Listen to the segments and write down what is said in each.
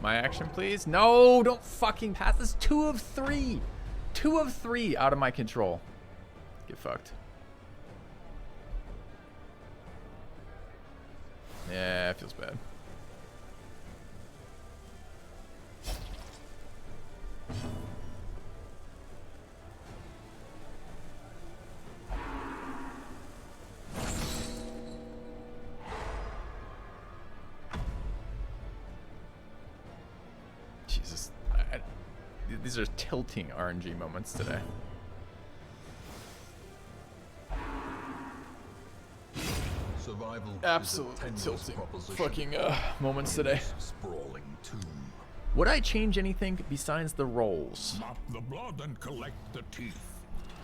My action, please. No, don't fucking pass. This is 2 of 3. 2 of 3 out of my control. Get fucked. Yeah, it feels bad. Jesus. These are tilting RNG moments today. Survival Absolutely tilting fucking moments today. Sprawling tomb. Would I change anything besides the rolls? Mop the blood and collect the teeth.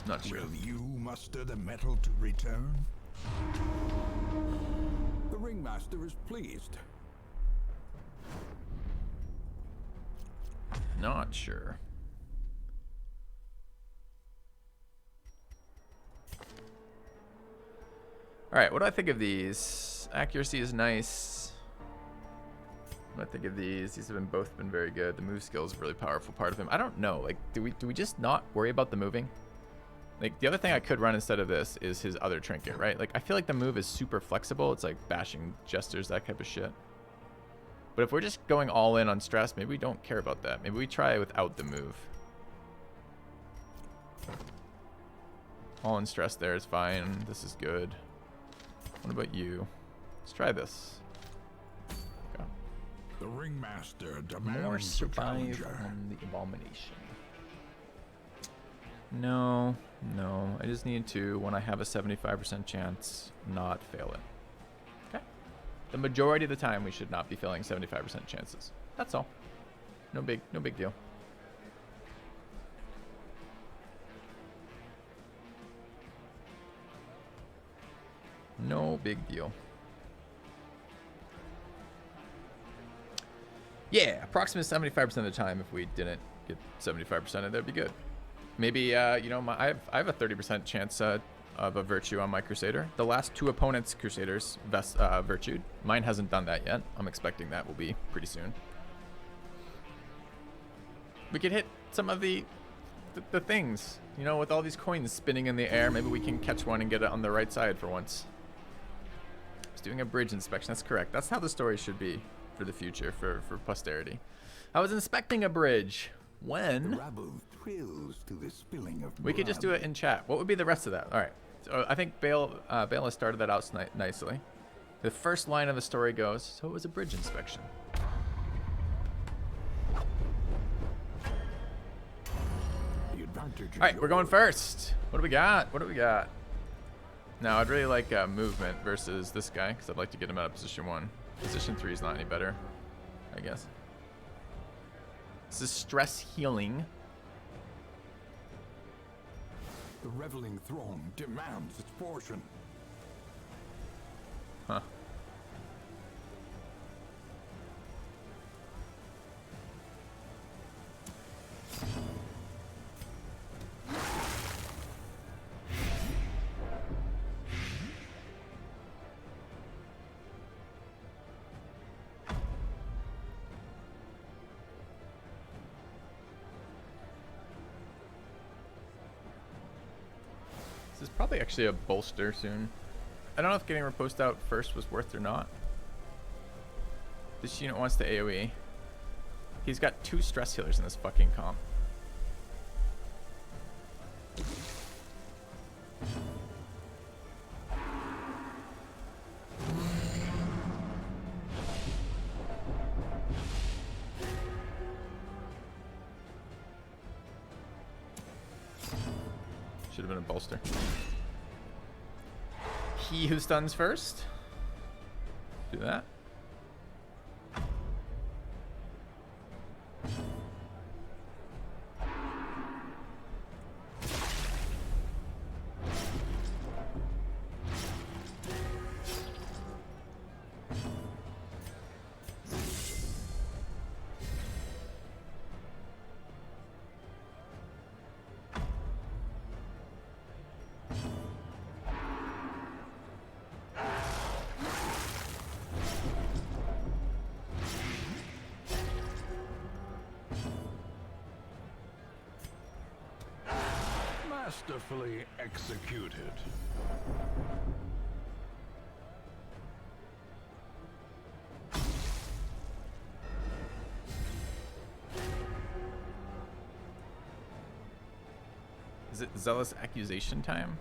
Not sure. Will you muster the metal to return? The ringmaster is pleased. Not sure. Alright, what do I think of these? Accuracy is nice. What do I think of these? These have both been very good. The move skill is a really powerful part of him. I don't know. Like, do we just not worry about the moving? Like, the other thing I could run instead of this is his other trinket, right? Like, I feel like the move is super flexible. It's like bashing gestures, that type of shit. But if we're just going all in on stress, maybe we don't care about that. Maybe we try without the move. All in stress there is fine. This is good. What about you? Let's try this. Go. The ringmaster More demands a survive challenger. on the abomination. No, no. I just need to, when I have a 75% chance, not fail it. Okay. The majority of the time, we should not be failing 75% chances. That's all. No big deal. No big deal. Yeah, approximately 75% of the time, if we didn't get 75% of it, that'd be good. Maybe, you know, I have a 30% chance of a virtue on my Crusader. The last 2 opponents' Crusaders virtued. Mine hasn't done that yet. I'm expecting that will be pretty soon. We could hit some of the things, you know, with all these coins spinning in the air. Maybe we can catch one and get it on the right side for once. I was doing a bridge inspection. That's correct. That's how the story should be for the future, for posterity. I was inspecting a bridge when The rabble thrills to the spilling of we could just do it in chat. What would be the rest of that? All right. So I think Bale has started that out nicely. The first line of the story goes, so it was a bridge inspection. The advantage is All right, we're going yours. first. What do we got? What do we got? Now, I'd really like movement versus this guy, because I'd like to get him out of position 1. Position 3 is not any better, I guess. This is stress healing. The reveling throng demands its portion. Huh. This is probably actually a bolster soon. I don't know if getting riposte out first was worth it or not. This unit wants to AoE. He's got 2 stress healers in this fucking comp. Should have been a bolster. He who stuns first. Do that. Masterfully executed. Is it Zealous Accusation time?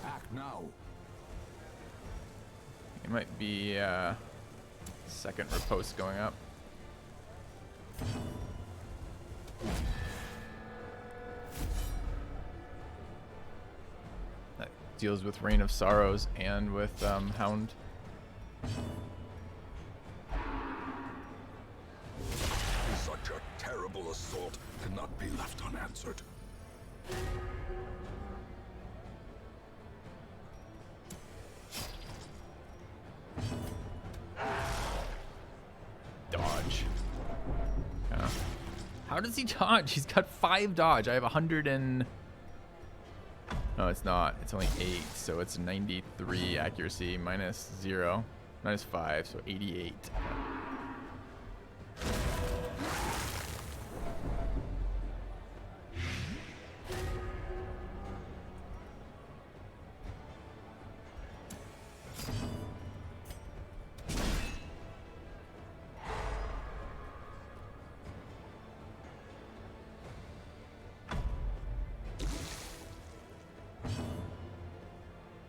Act now. It might be second riposte going up. That deals with Reign of Sorrows and with Hound. Such a terrible assault cannot be left unanswered. Dodge. Yeah. How does he dodge? He's got 5 dodge. I have 100 and... No, it's not. It's only 8, so it's 93 accuracy minus 0. Minus 5, so 88.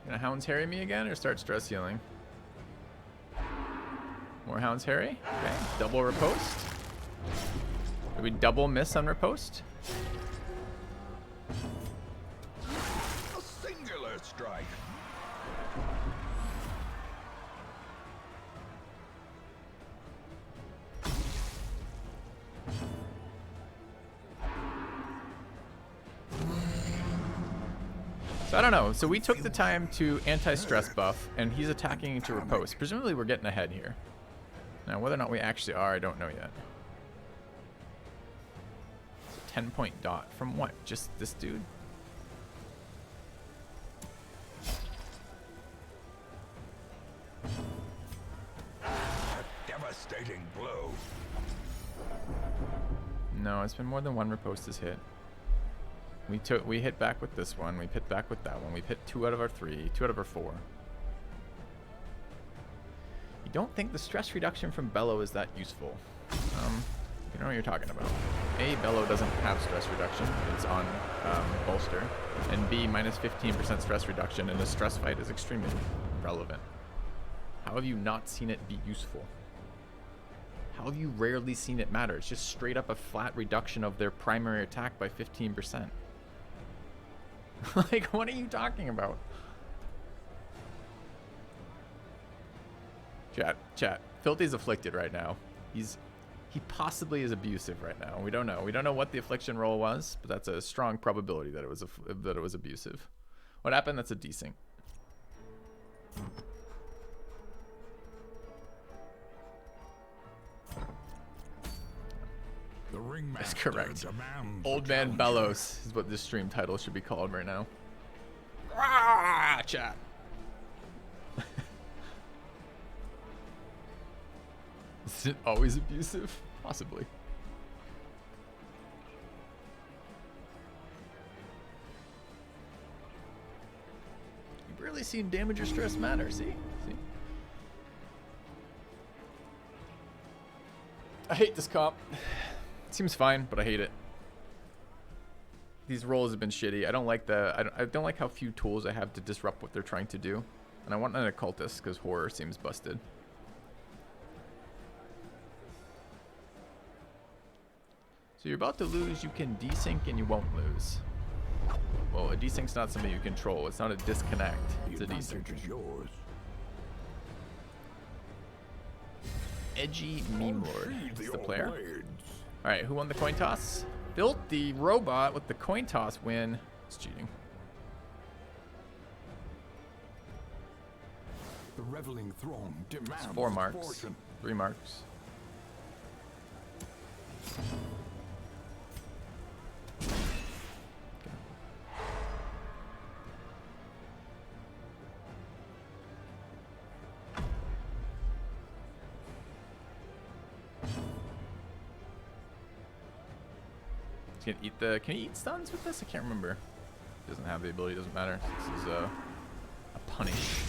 Gonna Hounds Harry me again or start stress healing? More Hounds Harry? Okay, double riposte. Did we double miss on riposte? A singular strike. So I don't know. So we took the time to anti-stress buff, and he's attacking into riposte. Presumably we're getting ahead here. Now whether or not we actually are, I don't know yet. It's a 10-point dot. From what? Just this dude? A devastating blow. No, it's been more than one riposte has hit. We hit back with this one. We hit back with that one. We've hit 2 out of our 3, 2 out of our 4. You don't think the stress reduction from Bellow is that useful? You know what you're talking about. A, Bellow doesn't have stress reduction. It's on bolster. And B, minus 15% stress reduction in a stress fight is extremely relevant. How have you not seen it be useful? How have you rarely seen it matter? It's just straight up a flat reduction of their primary attack by 15%. Like, what are you talking about? Chat. Filthy's afflicted right now. He possibly is abusive right now. We don't know. We don't know what the affliction roll was, but that's a strong probability that it was abusive. What happened? That's a desync. The ringmaster That's correct. demands Old the Man challenger. Bellows is what this stream title should be called right now. Ah, chat. Is it always abusive? Possibly. You've rarely seen damage or stress matter, see? I hate this comp. It seems fine, but I hate it. These rolls have been shitty. I don't like I don't like how few tools I have to disrupt what they're trying to do. And I want an occultist because horror seems busted. So you're about to lose, you can desync and you won't lose. Well, a desync's not something you control. It's not a disconnect. It's The a desync. advantage is yours. Edgy Meme Lord Unsheathe is your the player. blades. Alright, who won the coin toss? Filthy Robot with the coin toss win. It's cheating. The reveling throng demands It's 4 marks. fortune. 3 marks. He's gonna eat the. Can he eat stuns with this? I can't remember. Doesn't have the ability. Doesn't matter. This is a punish.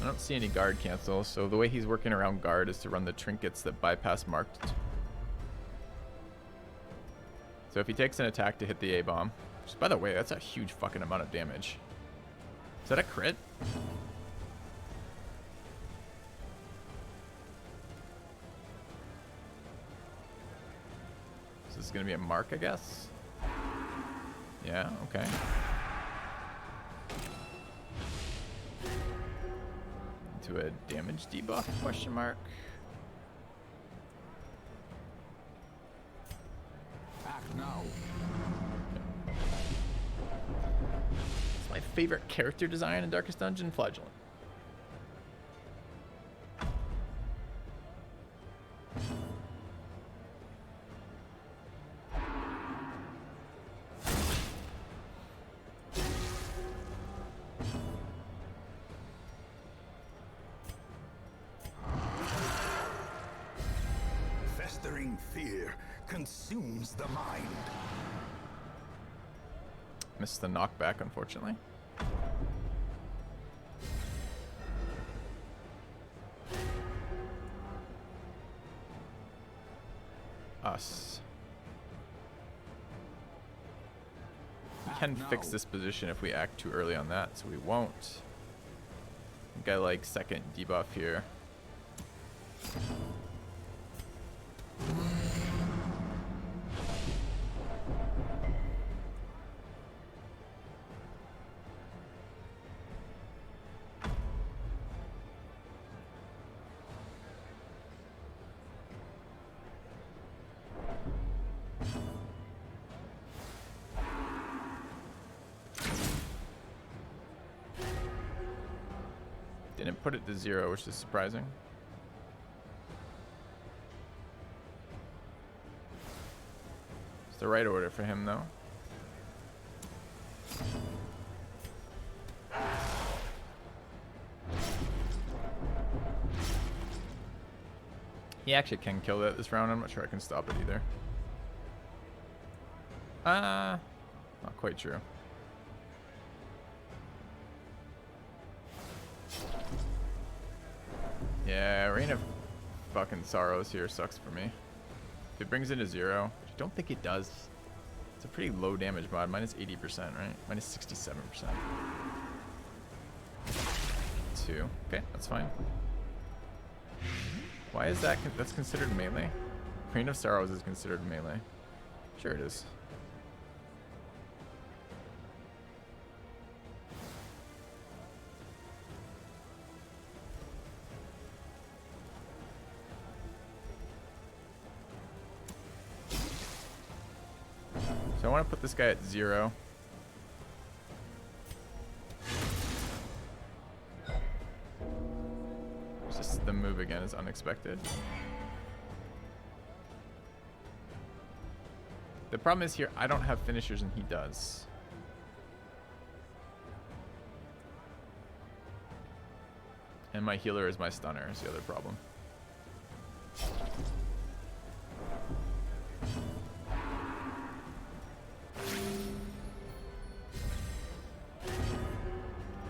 I don't see any guard cancel, so the way he's working around guard is to run the trinkets that bypass marked. So if he takes an attack to hit the A-bomb, which by the way, that's a huge fucking amount of damage. Is that a crit? So this is gonna be a mark, I guess? Yeah, okay. To a damage debuff, question mark. Act now. It's my favorite character design in Darkest Dungeon, Flagellant. Festering fear consumes the mind. Missed the knockback, unfortunately. Us. We can fix this position if we act too early on that, so we won't. I think I like second debuff here. Didn't put it to 0, which is surprising. It's the right order for him, though. He actually can kill that this round. I'm not sure I can stop it either. Not quite true. Yeah, Reign of fucking Sorrows here sucks for me. If it brings it to 0, which I don't think it does. It's a pretty low damage mod, minus 80%, right? Minus 67%. 2. Okay, that's fine. Why is that? That's considered melee? Reign of Sorrows is considered melee. Sure it is. So I want to put this guy at 0. It's just the move again is unexpected. The problem is here, I don't have finishers and he does. And my healer is my stunner is the other problem.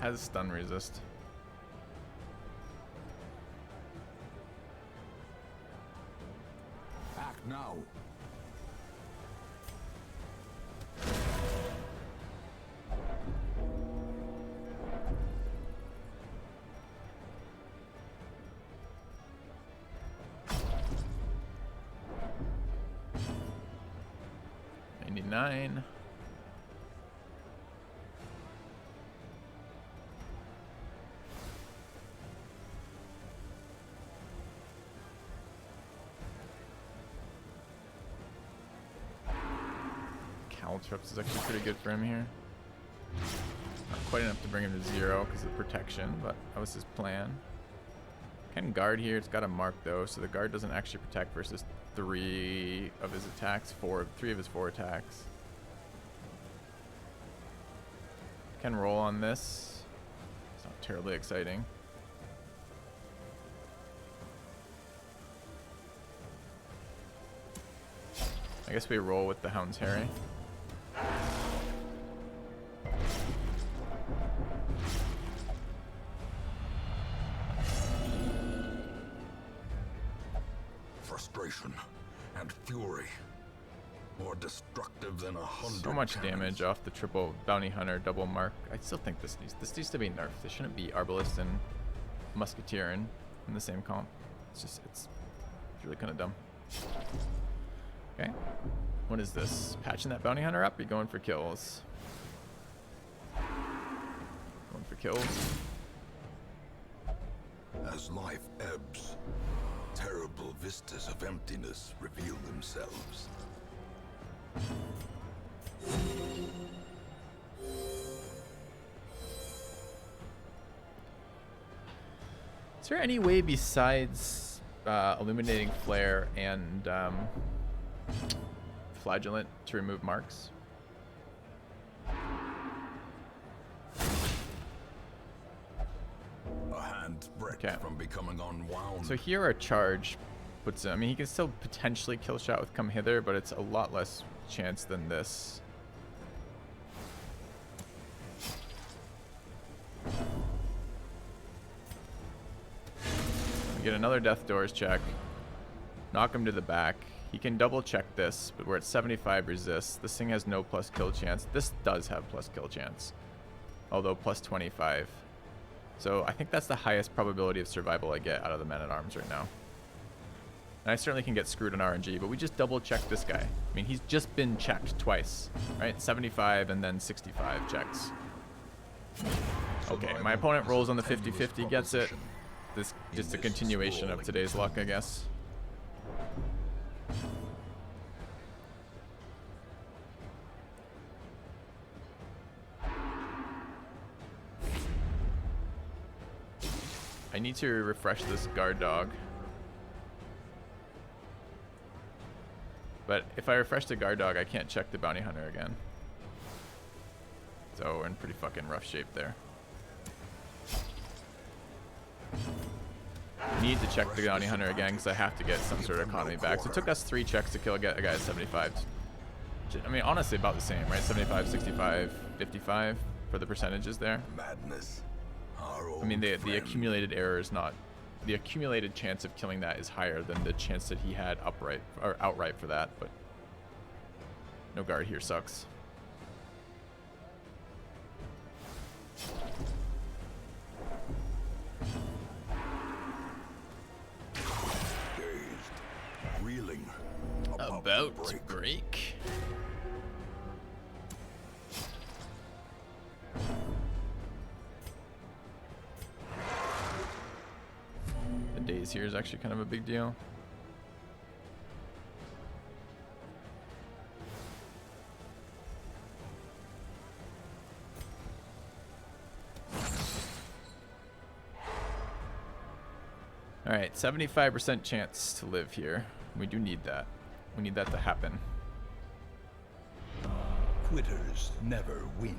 Has stun resist. Act now. $99. Caltrops is actually pretty good for him here. Not quite enough to bring him to 0 because of the protection, but that was his plan. Can guard here. It's got a mark though, so the guard doesn't actually protect versus 3 of his attacks, 3 of his 4 attacks. Can roll on this. It's not terribly exciting. I guess we roll with the Hound's Harry. Frustration and fury. More destructive than 100 So much cannons. damage off the triple bounty hunter double mark. I still think this needs to be nerfed. They shouldn't be arbalist and musketeer in the same comp. It's really kind of dumb. Okay, what is this? Patching that bounty hunter up? Or you going for kills? Going for kills. As life ebbs, terrible vistas of emptiness reveal themselves. Is there any way besides illuminating flare and flagellant to remove marks? A hand's breadth Okay. from becoming unwound. So here our charge puts him. I mean, he can still potentially kill shot with come hither, but it's a lot less chance than this. We get another death doors check. Knock him to the back. He can double check this, but we're at 75 resist. This thing has no plus kill chance. This does have plus kill chance, although plus 25. So I think that's the highest probability of survival I get out of the men-at-arms right now. And I certainly can get screwed on RNG, but we just double check this guy. I mean, he's just been checked twice, right? 75 and then 65 checks. Okay, my opponent rolls on the 50-50, gets it. This just a continuation of today's luck, I guess. I need to refresh this guard dog. But if I refresh the guard dog, I can't check the bounty hunter again. So we're in pretty fucking rough shape there. Need to check the bounty hunter again because I have to get some sort of economy back. So it took us 3 checks to kill a guy at 75. I mean, honestly, about the same, right? 75, 65, 55 for the percentages there. Madness. I mean, the accumulated error is not... The accumulated chance of killing that is higher than the chance that he had upright or outright for that, but no guard here sucks. Dazed, reeling, About to break. The daze here is actually kind of a big deal. All right, 75% chance to live here. We do need that. We need that to happen. Quitters never win.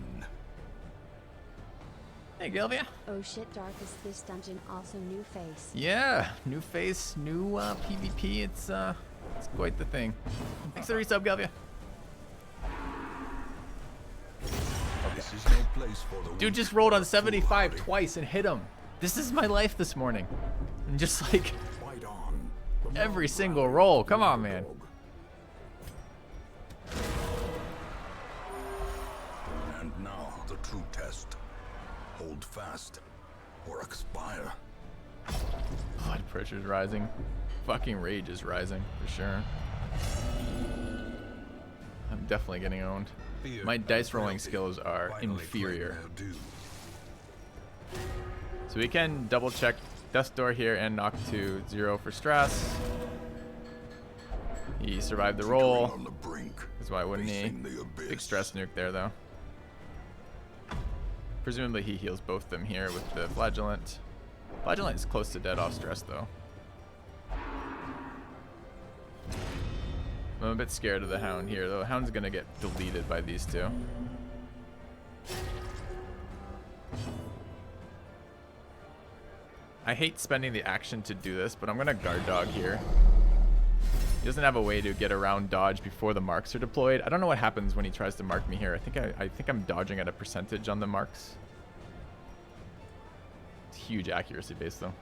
Hey, Gilvia. Oh shit, Dark, is this dungeon also new face? Yeah, new face, new PvP. It's quite the thing. Thanks for the resub, Gilvia. This is no place for the Dude weak just rolled on or 75 foolhardy. twice and hit him. This is my life this morning. And just like Fight on. The every mob single rally roll. to Come the on, man. underdog. And now the true test. Hold fast or expire. Blood pressure's rising. Fucking rage is rising for sure. I'm definitely getting owned. Fear My and dice rolling frailty skills are finally claim inferior. their due. So we can double check Death Door here and knock to 0 for stress. He survived the Teetering roll. on the brink, That's why wouldn't he? facing the abyss. Big stress nuke there though. Presumably he heals both them here with the flagellant. Flagellant is close to dead off stress though. I'm a bit scared of the Hound here though. Hound's gonna get deleted by these two. I hate spending the action to do this, but I'm gonna guard dog here. He doesn't have a way to get around dodge before the marks are deployed. I don't know what happens when he tries to mark me here. I think I'm dodging at a percentage on the marks. It's huge accuracy base though.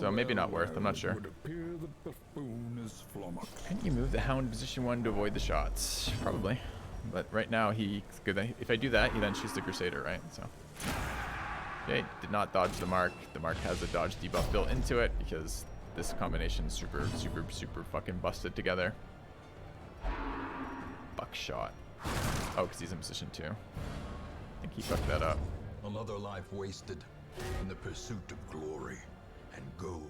So maybe not worth, I'm not sure. Can you move the hound position 1 to avoid the shots? Probably. But right now if I do that, he then shoots the Crusader, right? So okay, did not dodge the mark. The mark has a dodge debuff built into it because this combination is super fucking busted together. Buckshot. Oh, because he's in position 2. I think he fucked that up. Another life wasted in the pursuit of glory and gold.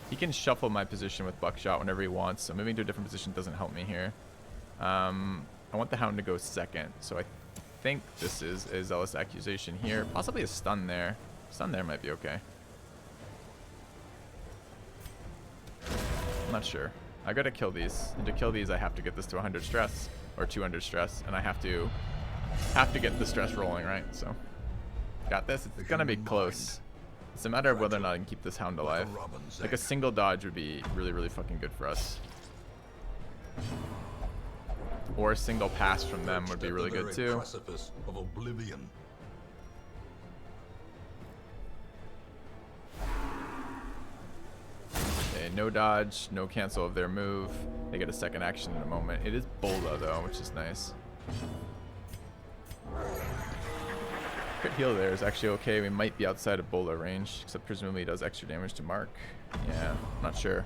He can shuffle my position with Buckshot whenever he wants, so moving to a different position doesn't help me here. I want the hound to go second, so I think this is a Zealous Accusation here. Possibly a stun there. Stun there might be okay. I'm not sure. I gotta kill these. And to kill these, I have to get this to 100 stress, or 200 stress, and I have to get the stress rolling, right? So, got this. It's gonna be close. It's a matter of whether or not I can keep this hound alive. Like a single dodge would be really fucking good for us. Or a single pass from them would be really good too. Of oblivion. Okay, no dodge, no cancel of their move. They get a second action in a moment. It is Bola though, which is nice. Crit heal there is actually okay. We might be outside of Bola range, except presumably he does extra damage to Mark. Yeah, not sure.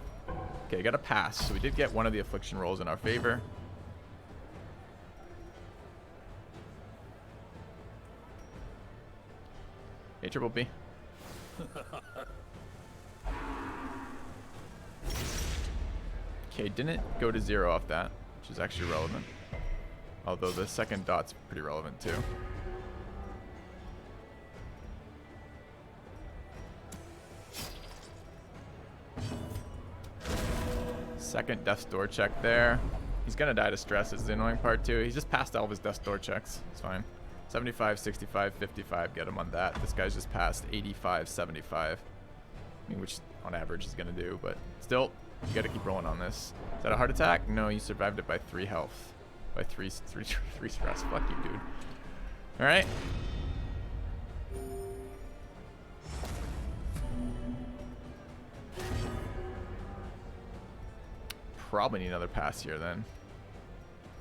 Okay, got a pass. So we did get one of the affliction rolls in our favor. Hey, Triple B. Okay, didn't go to 0 off that, which is actually relevant. Although the second dot's pretty relevant too. Second Death's Door check there. He's gonna die to stress is the annoying part too. He's just passed all of his Death's Door checks. It's fine. 75, 65, 55, get him on that. This guy's just passed 85, 75. I mean, which on average he's gonna do, but still, you gotta keep rolling on this. Is that a heart attack? No, you survived it by 3 health. By 3 stress. Fuck you, dude. Alright. Probably need another pass here then.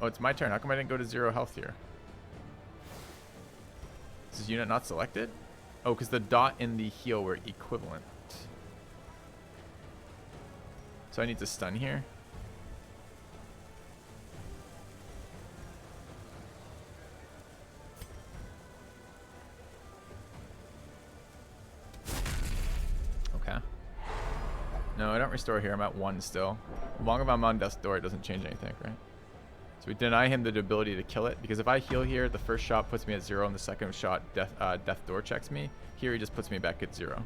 Oh, it's my turn. How come I didn't go to 0 health here? Is this unit not selected? Oh, because the dot and the heal were equivalent. So I need to stun here. Okay. No, I don't restore here. I'm at 1 still. As long as I'm on Death's Door, it doesn't change anything, right? So we deny him the ability to kill it, because if I heal here, the first shot puts me at 0, and the second shot Death's Door checks me. Here he just puts me back at 0.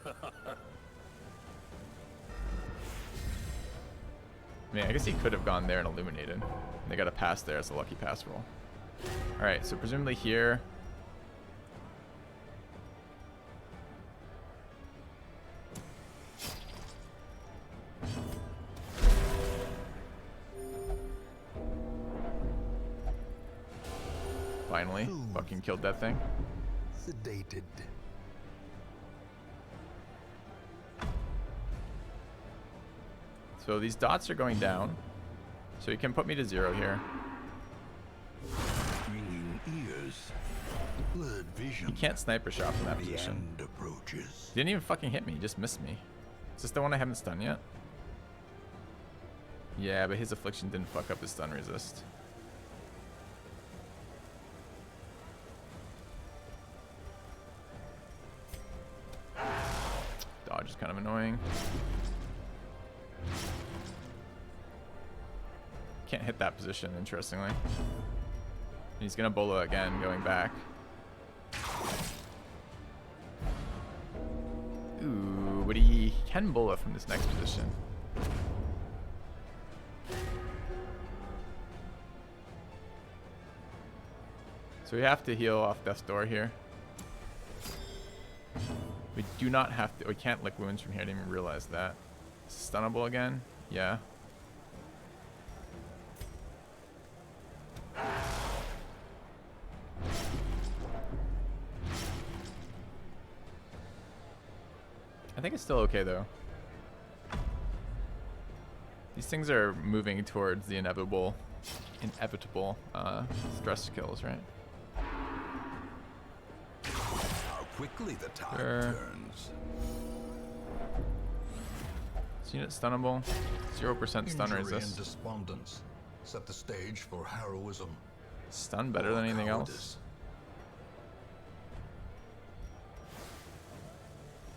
I mean, I guess he could have gone there and illuminated. They got a pass there. It's a lucky pass roll. Alright, so presumably here. Finally, fucking killed that thing. Sedated. So these dots are going down. So you can put me to 0 here. Ringing ears. Blurred vision. He can't sniper shot from that The position. end approaches. He didn't even fucking hit me. He just missed me. Is this the one I haven't stunned yet? Yeah, but his affliction didn't fuck up his stun resist. Dodge is kind of annoying. Can't hit that position, interestingly. And he's gonna Bola again, going back. Ooh, but he can Bola from this next position. So we have to heal off Death's Door here. We do not have to. We can't lick wounds from here. I didn't even realize that. Stunnable again? Yeah. I think it's still okay though. These things are moving towards the inevitable stress kills, right? How quickly the tide Sure. turns. This unit stunnable. 0% stun Injury and resist. despondence set the stage for heroism. Stun better than anything else.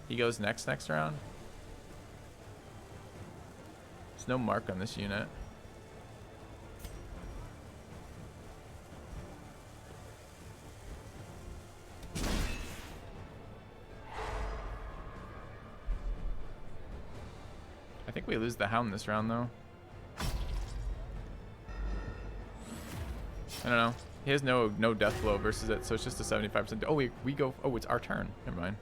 He goes next round. There's no mark on this unit. I think we lose the Hound this round though. I don't know. He has no death blow versus it, so it's just a 75%. Oh, we go. Oh, it's our turn. Never mind.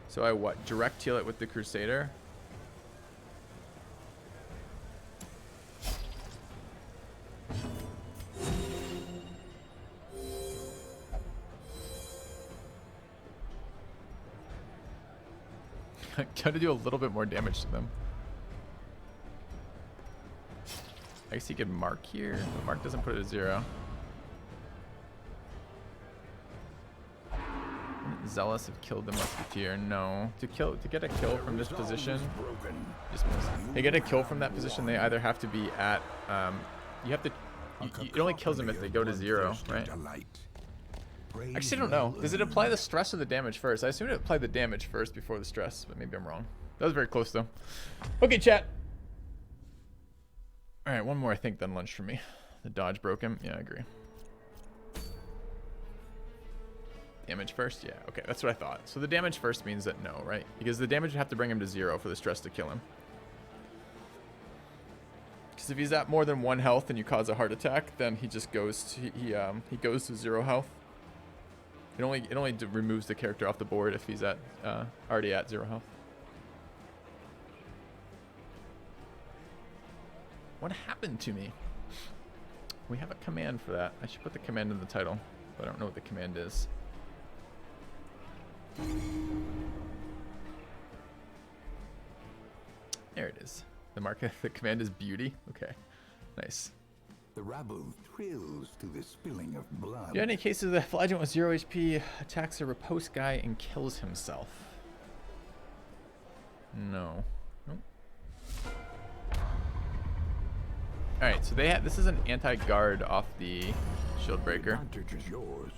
So I what? Direct heal it with the Crusader. Gotta do a little bit more damage to them. I guess he could mark here, but mark doesn't put it at 0. Zealous have killed the Musketeer. No. To get a kill from this position, just miss. To get a kill from that position, they either have to be at you have to it only kills them if they go to 0, right? Actually, I don't know. Does it apply the stress or the damage first? I assume it applied the damage first before the stress, but maybe I'm wrong. That was very close though. Okay, chat. All right, one more I think, then lunch for me. The dodge broke him. Yeah, I agree. Damage first? Yeah, okay, that's what I thought. So the damage first means that no, right? Because the damage would have to bring him to 0 for the stress to kill him. Because if he's at more than 1 health and you cause a heart attack, then he just goes to, he goes to 0 health. It only removes the character off the board if he's at already at 0 health. What happened to me? We have a command for that. I should put the command in the title, but I don't know what the command is. There it is. The command is beauty. Okay, nice. The rabble thrills to the spilling of blood. Do you have any cases that Flagellant with 0 HP attacks a riposte guy and kills himself? No. Nope. Alright, so this is an anti-guard off the shield breaker. Advantage is yours.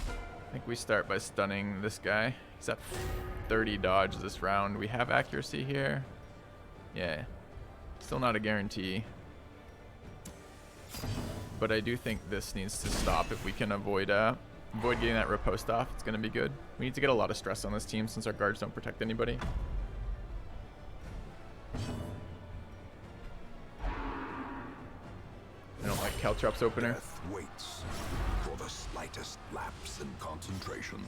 I think we start by stunning this guy. He's at 30 dodge this round. We have accuracy here. Yeah. Still not a guarantee. But I do think this needs to stop if we can avoid getting that riposte off. It's going to be good. We need to get a lot of stress on this team since our guards don't protect anybody. I don't like Caltrops opener. Death waits for the slightest lapse in concentration.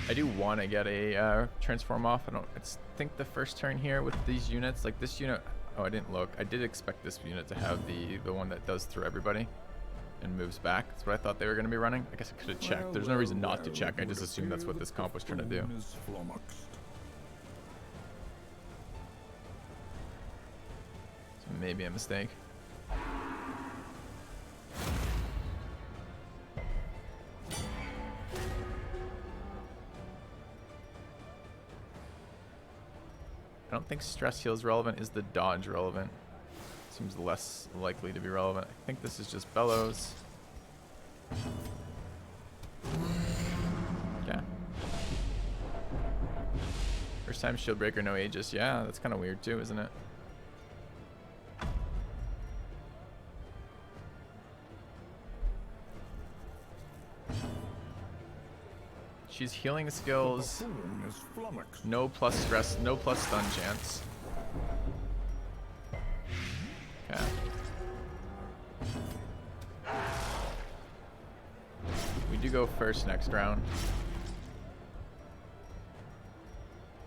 I do want to get a transform off. I think the first turn here with these units, like this unit. Oh, I didn't look. I did expect this unit to have the one that does through everybody and moves back. That's what I thought they were going to be running. I guess I could have checked. There's no reason not to check. I just assumed that's what this comp was trying to do. So maybe a mistake. I don't think stress heal is relevant. Is the dodge relevant? Seems less likely to be relevant. I think this is just bellows. Yeah. First time shield breaker, no Aegis. Yeah, that's kind of weird too, isn't it? She's healing skills. Buffoon is flummoxed. No plus stress, no plus stun chance. Okay. We do go first next round.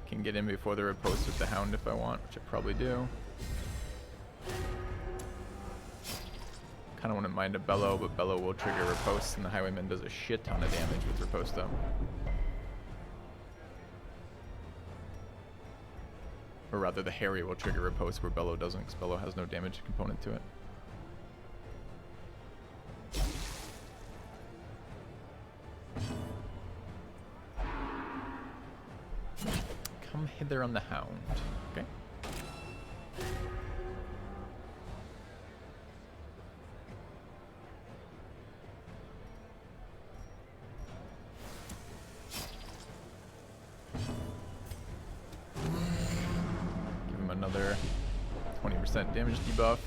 Can get in before the riposte with the Hound if I want, which I probably do. Kind of wouldn't mind a Bellow, but Bellow will trigger riposte, and the Highwayman does a shit ton of damage with riposte up. Or rather, the Harry will trigger riposte where Bellow doesn't, because Bellow has no damage component to it. Come hither on the Hound. Okay. Give him another 20% damage debuff.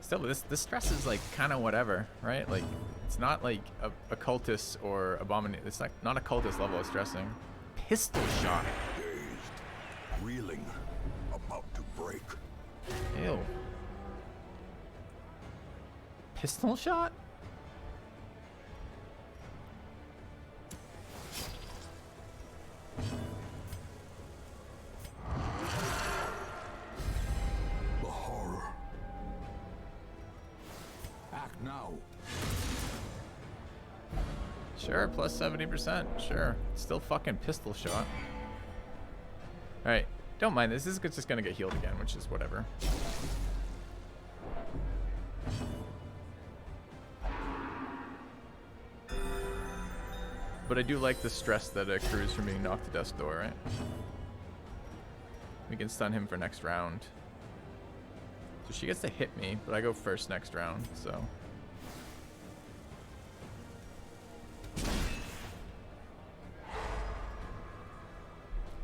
Still, this stress is like kind of whatever, right? Like, it's not like a cultist or abomination. It's like not a cultist level of stressing. Pistol shot. Dazed, reeling, about to break. Ew. Pistol shot? The horror. Act now. Sure, plus 70%. Sure. Still fucking pistol shot. Alright. Don't mind this. This is just gonna get healed again, which is whatever. But I do like the stress that accrues from being knocked to death's door, right? We can stun him for next round. So she gets to hit me, but I go first next round, so.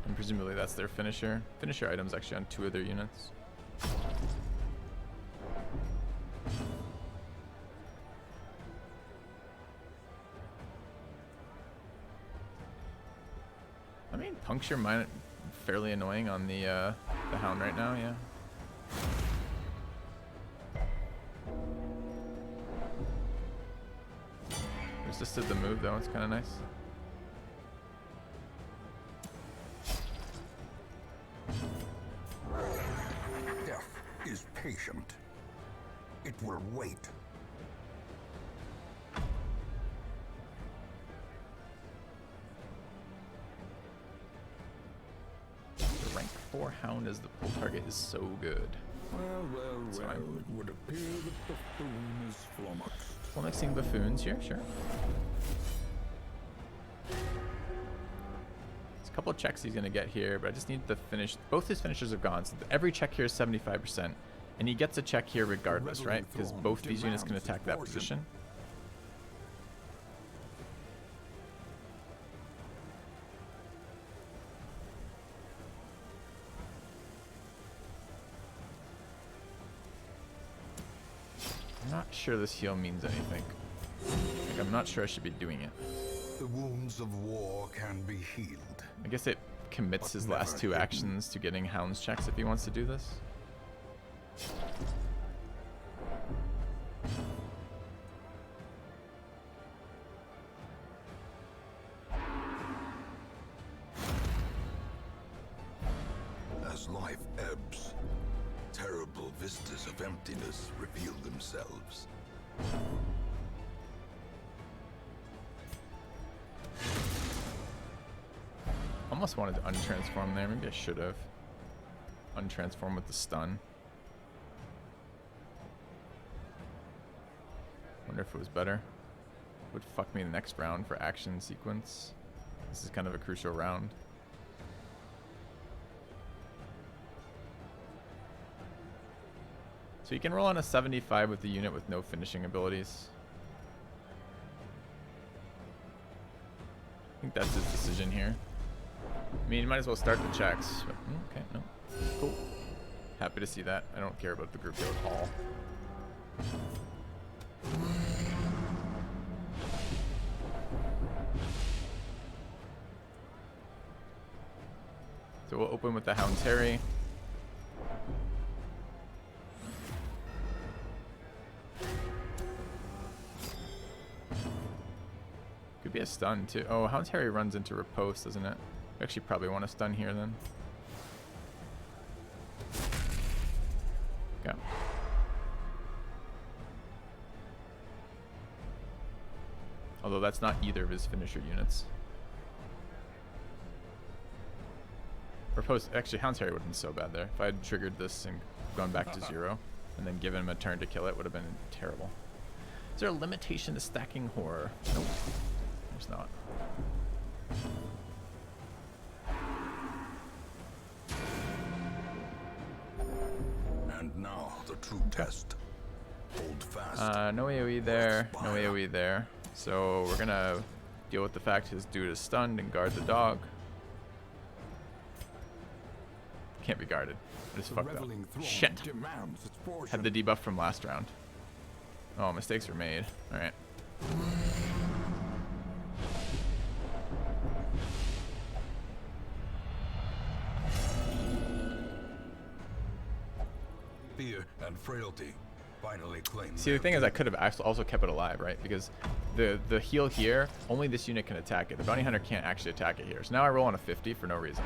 And presumably that's their finisher. Finisher item's actually on 2 of their units. I mean, puncture mine fairly annoying on the Hound right now, yeah. Resisted the move though, it's kind of nice. Death is patient. It will wait. The rank 4 Hound as the pull target is so good. Well, fine. it would appear that Buffoon is flummoxed. Well, mixing buffoons here, sure. There's a couple of checks he's gonna get here, but I just need to finish. Both his finishers are gone, so every check here is 75%, and he gets a check here regardless, right? Because both these units can attack that position. I'm not sure this heal means anything. Like, I'm not sure I should be doing it. The wounds of war can be healed. I guess it commits his last 2 actions to getting Hound's checks if he wants to do this. As life ebbs, terrible vistas of emptiness reveal themselves. Almost wanted to untransform there. Maybe I should have. Untransform with the stun. Wonder if it was better. Would fuck me the next round for action sequence. This is kind of a crucial round. So you can roll on a 75 with the unit with no finishing abilities. I think that's his decision here. I mean, you might as well start the checks. But, okay, no. Cool. Happy to see that. I don't care about the group build at all. So we'll open with the Hound's Harry. Could be a stun too. Oh, Hound's Harry runs into riposte, doesn't it? We actually probably want to stun here then. Okay. Although that's not either of his finisher units. Riposte, actually, Hound's Harry would have been so bad there. If I had triggered this and gone back to 0 and then given him a turn to kill it, would have been terrible. Is there a limitation to stacking horror? Nope. There's not. And now the true test. Hold fast. No AoE there. No AoE there. So we're gonna deal with the fact his dude is stunned and guard the dog. Can't be guarded. I just fucked up. Shit. Had the debuff from last round. Oh, mistakes were made. Alright. Fear and frailty finally claim. See, the thing is, I could have also kept it alive, right? Because the heal here, only this unit can attack it. The bounty hunter can't actually attack it here. So now I roll on a 50 for no reason.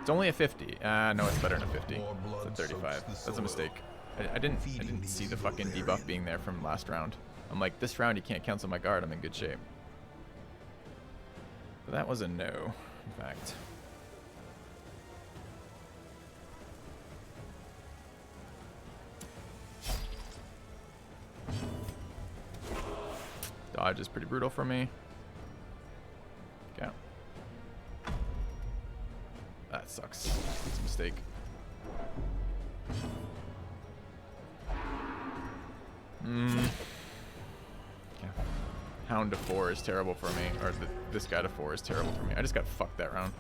It's only a 50. No, it's better than a 50. It's a 35. That's a mistake. I didn't see the fucking debuff being there from last round. I'm like, this round you can't cancel my guard. I'm in good shape. But that was a no, in fact. Dodge is pretty brutal for me. Okay. That sucks. It's a mistake. Okay. Hound to 4 is terrible for me. Or this guy to 4 is terrible for me. I just got fucked that round.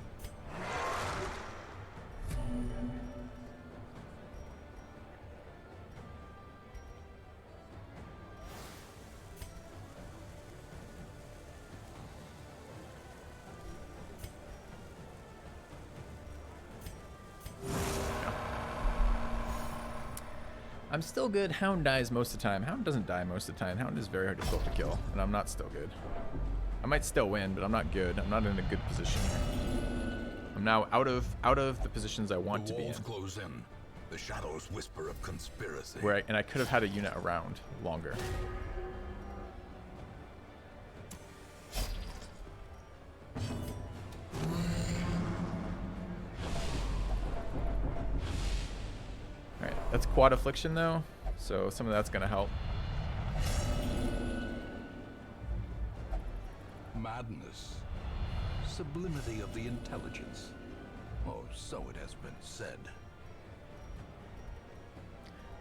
I'm still good. Hound dies most of the time. Hound doesn't die most of the time. Hound is very hard to kill, and I'm not still good. I might still win, but I'm not good. I'm not in a good position here. I'm now out of the positions I want to be in. Close in. The shadows whisper of conspiracy. And I could have had a unit around longer. That's quad affliction though, so some of that's gonna help. Madness. Sublimity of the intelligence. Oh, so it has been said.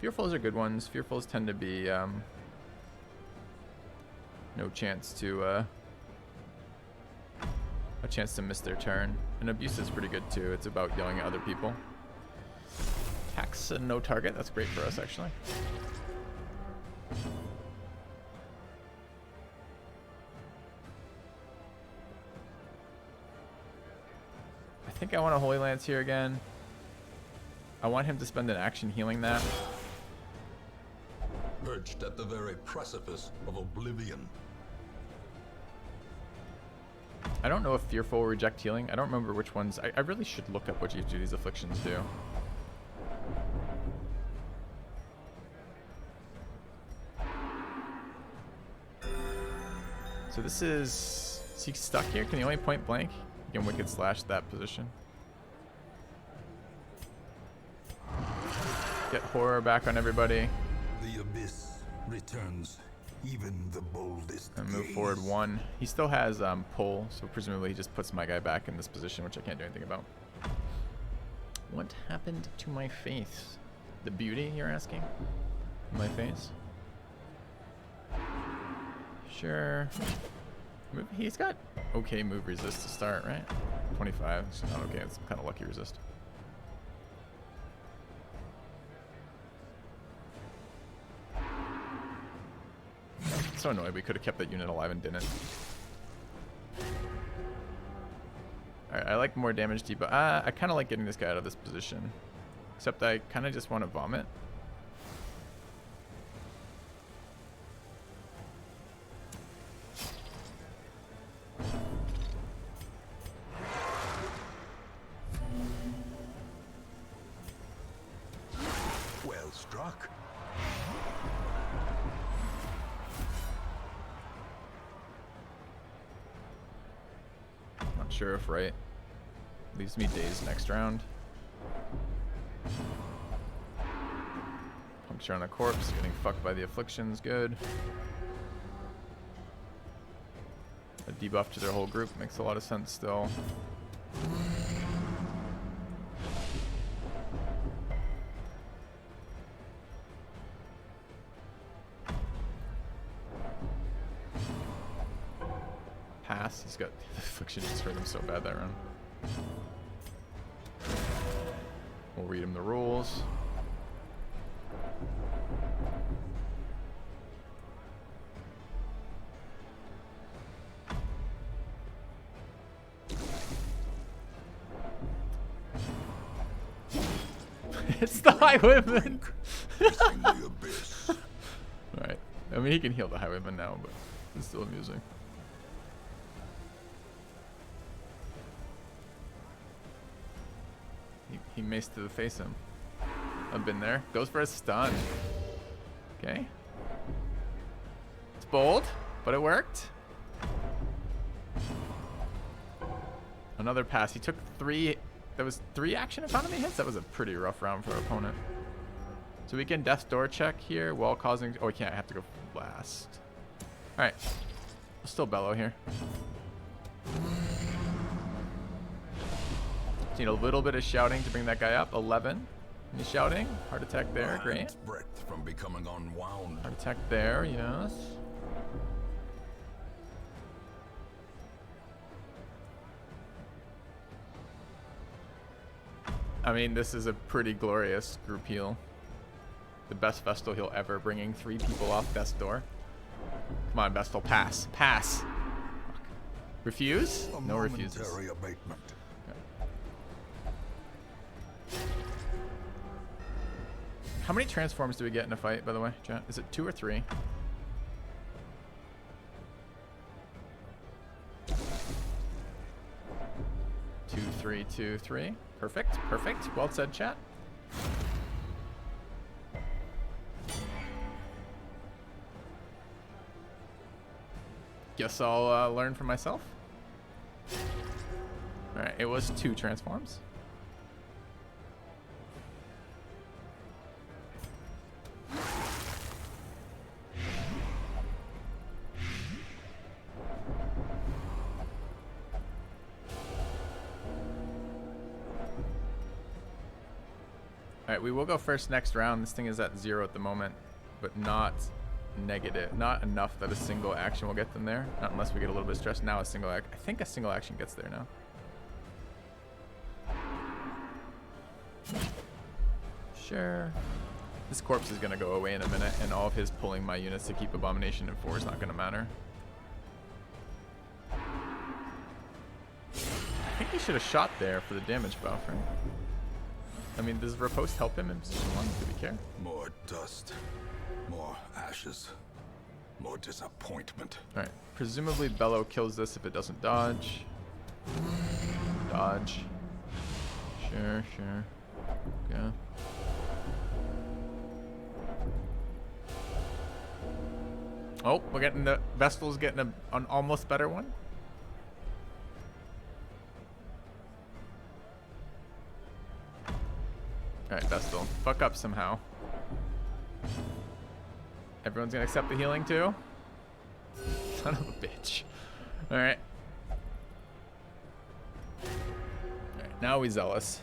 Fearfuls are good ones. Fearfuls tend to be no chance to a chance to miss their turn. And abuse is pretty good too. It's about yelling at other people. Tax and no target. That's great for us, actually. I think I want a Holy Lance here again. I want him to spend an action healing that. Perched at the very precipice of oblivion. I don't know if Fearful will reject healing. I don't remember which ones. I really should look up what each of these afflictions do. So this is he stuck here? Can he only point blank? He can Wicked Slash that position. Get horror back on everybody. The abyss returns even the boldest. And move forward 1. He still has pull, so presumably he just puts my guy back in this position, which I can't do anything about. What happened to my face? The beauty, you're asking? My face? Sure. He's got okay move resist to start, right? 25. It's not okay. It's kind of lucky resist. So annoyed we could have kept that unit alive and didn't. Alright, I like more damage debuff. I kind of like getting this guy out of this position. Except I kind of just want to vomit. Well struck. Not sure if right. Leaves me dazed next round. Puncture on a corpse, getting fucked by the afflictions, good. A debuff to their whole group makes a lot of sense still. Pass, he's got the affliction just hurt him so bad that run. We'll read him the rules. It's the Highwayman! Facing the abyss. Alright. I mean, he can heal the Highwayman now, but it's still amusing. He maced to the face him. I've been there. Goes for a stun. Okay. It's bold, but it worked. Another pass. He took 3. That was 3 action economy hits. That was a pretty rough round for our opponent. So we can Death's Door check here while causing. Oh, we can't. I have to go last. All right. We'll still bellow here. Need a little bit of shouting to bring that guy up. 11. Any shouting? Heart attack there. Great. Breath from becoming unwound. Heart attack there. Yes. I mean, this is a pretty glorious group heal. The best Vestal heal ever, bringing 3 people off Death's Door. Come on, Vestal, pass. Pass. Fuck. Refuse? A No refuses. momentary abatement. How many transforms do we get in a fight, by the way, chat? Is it 2 or 3? Two, 3, 2, 3. Perfect, perfect. Well said, chat. Guess I'll learn from myself. Alright, it was 2 transforms. Alright, we will go first next round. This thing is at 0 at the moment, but not negative. Not enough that a single action will get them there. Not unless we get a little bit stressed. Now a single I think a single action gets there now. Sure. This corpse is going to go away in a minute, and all of his pulling my units to keep Abomination in 4 is not going to matter. I think he should have shot there for the damage buff, right? I mean, does Riposte help him in position 1? Do we care? More dust. More ashes. More disappointment. Alright. Presumably Bellow kills this if it doesn't dodge. Dodge. Sure, sure. Yeah. Oh, we're getting the Vestal's getting an almost better one. Alright, Vestal. Fuck up somehow. Everyone's gonna accept the healing too? Son of a bitch. Alright. Alright, now we Zealous.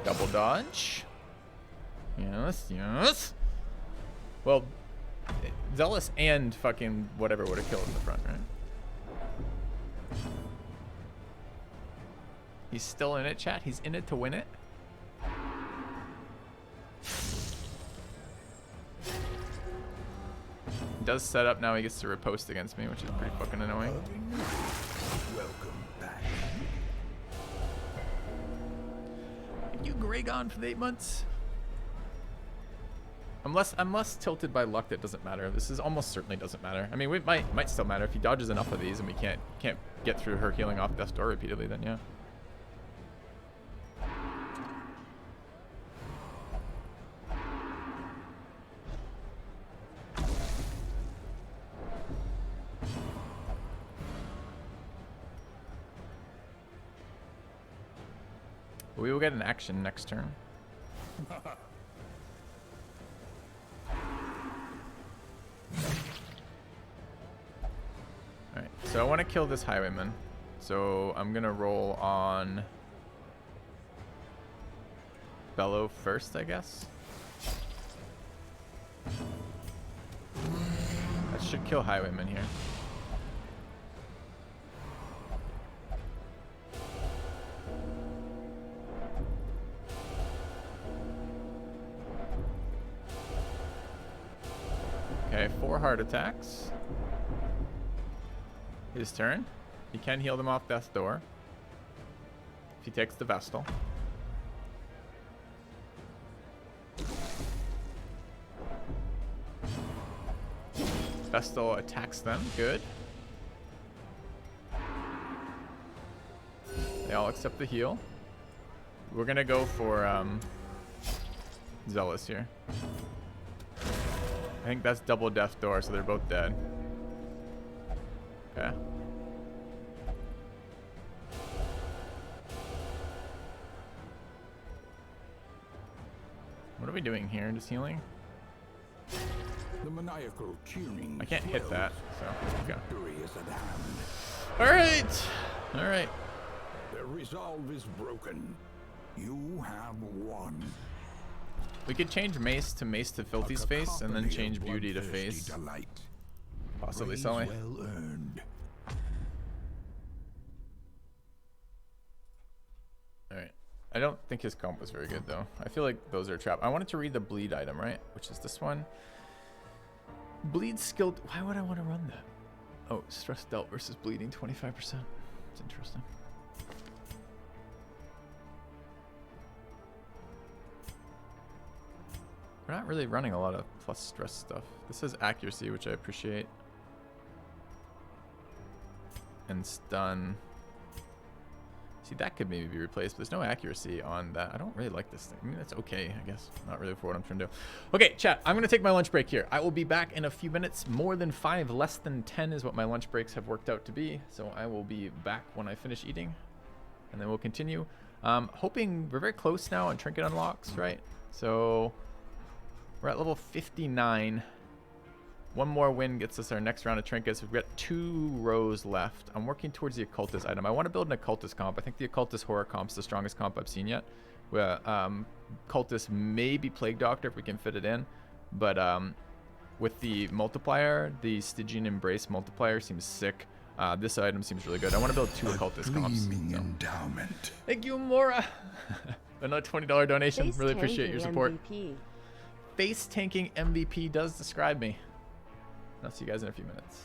Double dodge. Yes, yes. Well, Zealous and fucking whatever would have killed in the front, right? He's still in it, chat. He's in it to win it. does set up now. He gets to riposte against me, which is pretty fucking annoying. Welcome back. You Grey gone for the 8 months? I'm less tilted by luck that doesn't matter. This is almost certainly doesn't matter. I mean, it might still matter if he dodges enough of these and we can't get through her healing off Death's Door repeatedly. Then yeah. We will get an action next turn. Alright, so I want to kill this highwayman. So I'm going to roll on Bellow first, I guess. That should kill highwayman here. Okay, 4 heart attacks. His turn. He can heal them off Death's Door if he takes the Vestal. Vestal attacks them. Good. They all accept the heal. We're gonna go for Zealous here. I think that's double Death's Door, so they're both dead. Okay. What are we doing here? Just healing? The maniacal cheering I can't hit that, so let's go. victory is at hand. Alright! Alright. The resolve is broken. You have won. We could change Mace to Filthy's face, and then Cacophony change of Beauty to bloodthirsty face. delight. Possibly Praise Sully. well earned. Alright. I don't think his comp was very good, though. I feel like those are a trap. I wanted to read the bleed item, right? Which is this one. Bleed skilled. Why would I want to run that? Oh, stress dealt versus bleeding 25%. It's interesting. We're not really running a lot of plus stress stuff. This has accuracy, which I appreciate. And stun. See, that could maybe be replaced, but there's no accuracy on that. I don't really like this thing. I mean, that's okay, I guess. Not really for what I'm trying to do. Okay, chat, I'm going to take my lunch break here. I will be back in a few minutes. More than 5, less than 10 is what my lunch breaks have worked out to be. So I will be back when I finish eating, and then we'll continue. Hoping we're very close now on trinket unlocks, right? So we're at level 59. One more win gets us our next round of trinkets. We've got 2 rows left. I'm working towards the occultist item. I want to build an occultist comp. I think the occultist horror comp's the strongest comp I've seen yet. Cultist may be Plague Doctor if we can fit it in, but with the multiplier, the Stygian Embrace multiplier seems sick. This item seems really good. I want to build 2 occultist comps. So. Endowment. Thank you, Mora. Another $20 donation. Face Really appreciate your support. MVP. Face tanking MVP does describe me. I'll see you guys in a few minutes.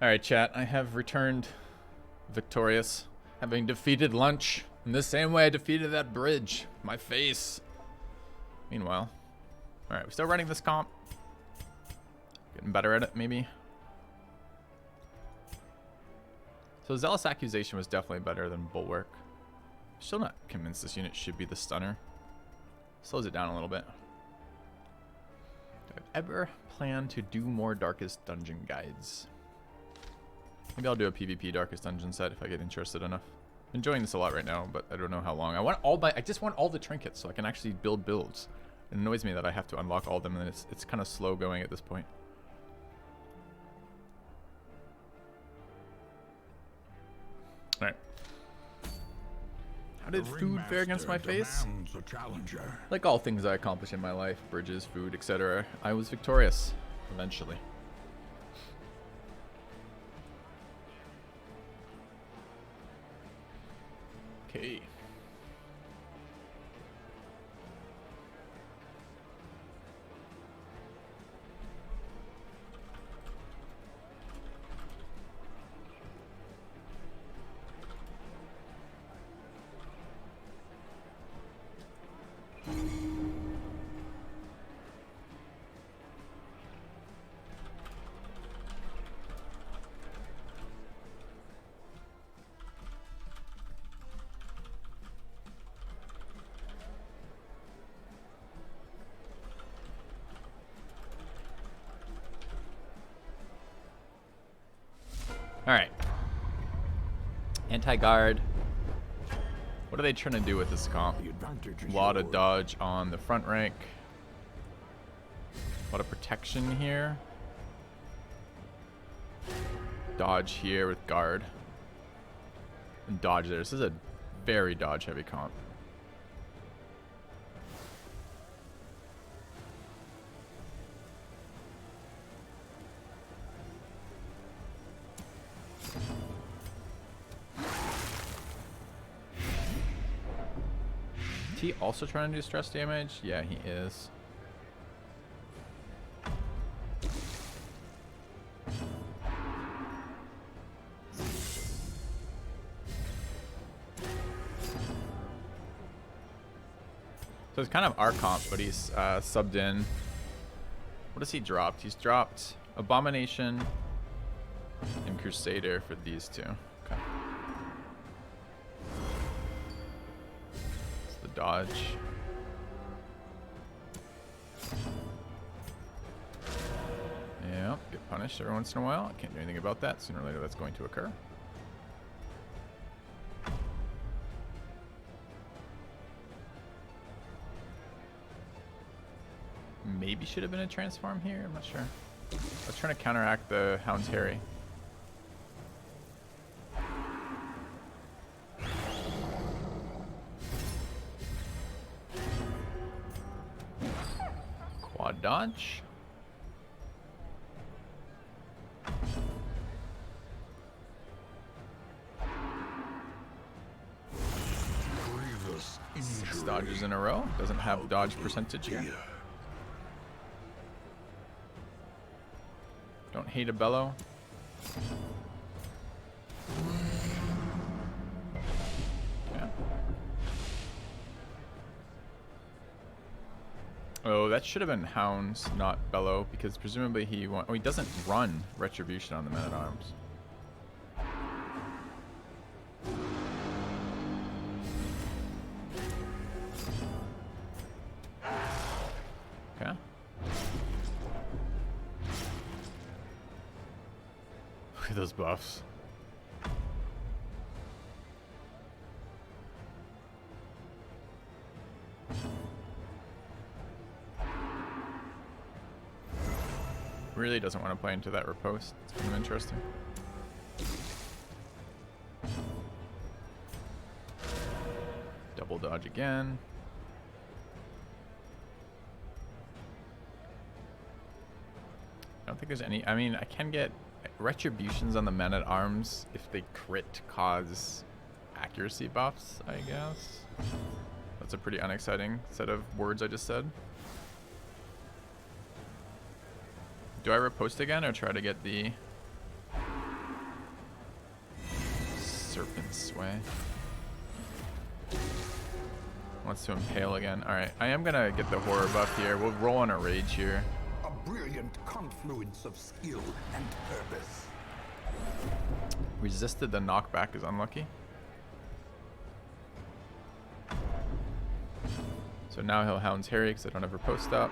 Alright, chat, I have returned victorious, having defeated lunch in the same way I defeated that bridge. My face. Meanwhile, alright, we're still running this comp. Getting better at it, maybe. So Zealous Accusation was definitely better than Bulwark. Still not convinced this unit should be the stunner. Slows it down a little bit. Do I ever plan to do more Darkest Dungeon guides? Maybe I'll do a PvP Darkest Dungeon set if I get interested enough. I'm enjoying this a lot right now, but I don't know how long. I just want all the trinkets so I can actually build builds. It annoys me that I have to unlock all of them, and it's kind of slow going at this point. Alright. How did food fare against my face? Like all things I accomplish in my life, bridges, food, etc., I was victorious, eventually. Okay. All right. Anti-guard. What are they trying to do with this comp? The advantage A is lot of yours. dodge on the front rank. A lot of protection here. Dodge here with guard. And dodge there. This is a very dodge heavy comp. Is he also trying to do stress damage? Yeah, he is. So it's kind of our comp, but he's subbed in. What has he dropped? He's dropped Abomination and Crusader for these two. Okay. It's the dodge. Yeah, get punished every once in a while. I can't do anything about that. Sooner or later that's going to occur. Maybe should have been a transform here. I'm not sure. I was trying to counteract the Hound's Harry. Quad dodge. Grievous 6 injury. dodges in a row. Doesn't have dodge percentage here. Here. Don't hate a bellow. Okay. Oh, that should have been Hounds, not Bellow, because presumably he oh, he doesn't run Retribution on the Man at Arms. Okay. Look at those buffs. Really doesn't want to play into that riposte. It's kind of interesting. Double dodge again. I don't think there's any. I mean, I can get retributions on the men at arms if they crit cause accuracy buffs, I guess. That's a pretty unexciting set of words I just said. Do I riposte again or try to get the Serpent Sway? Wants to impale again. Alright, I am gonna get the horror buff here. We'll roll on a rage here. A brilliant confluence of skill and purpose. Resisted the knockback is unlucky. So now he'll Hound's Harry because I don't ever post up.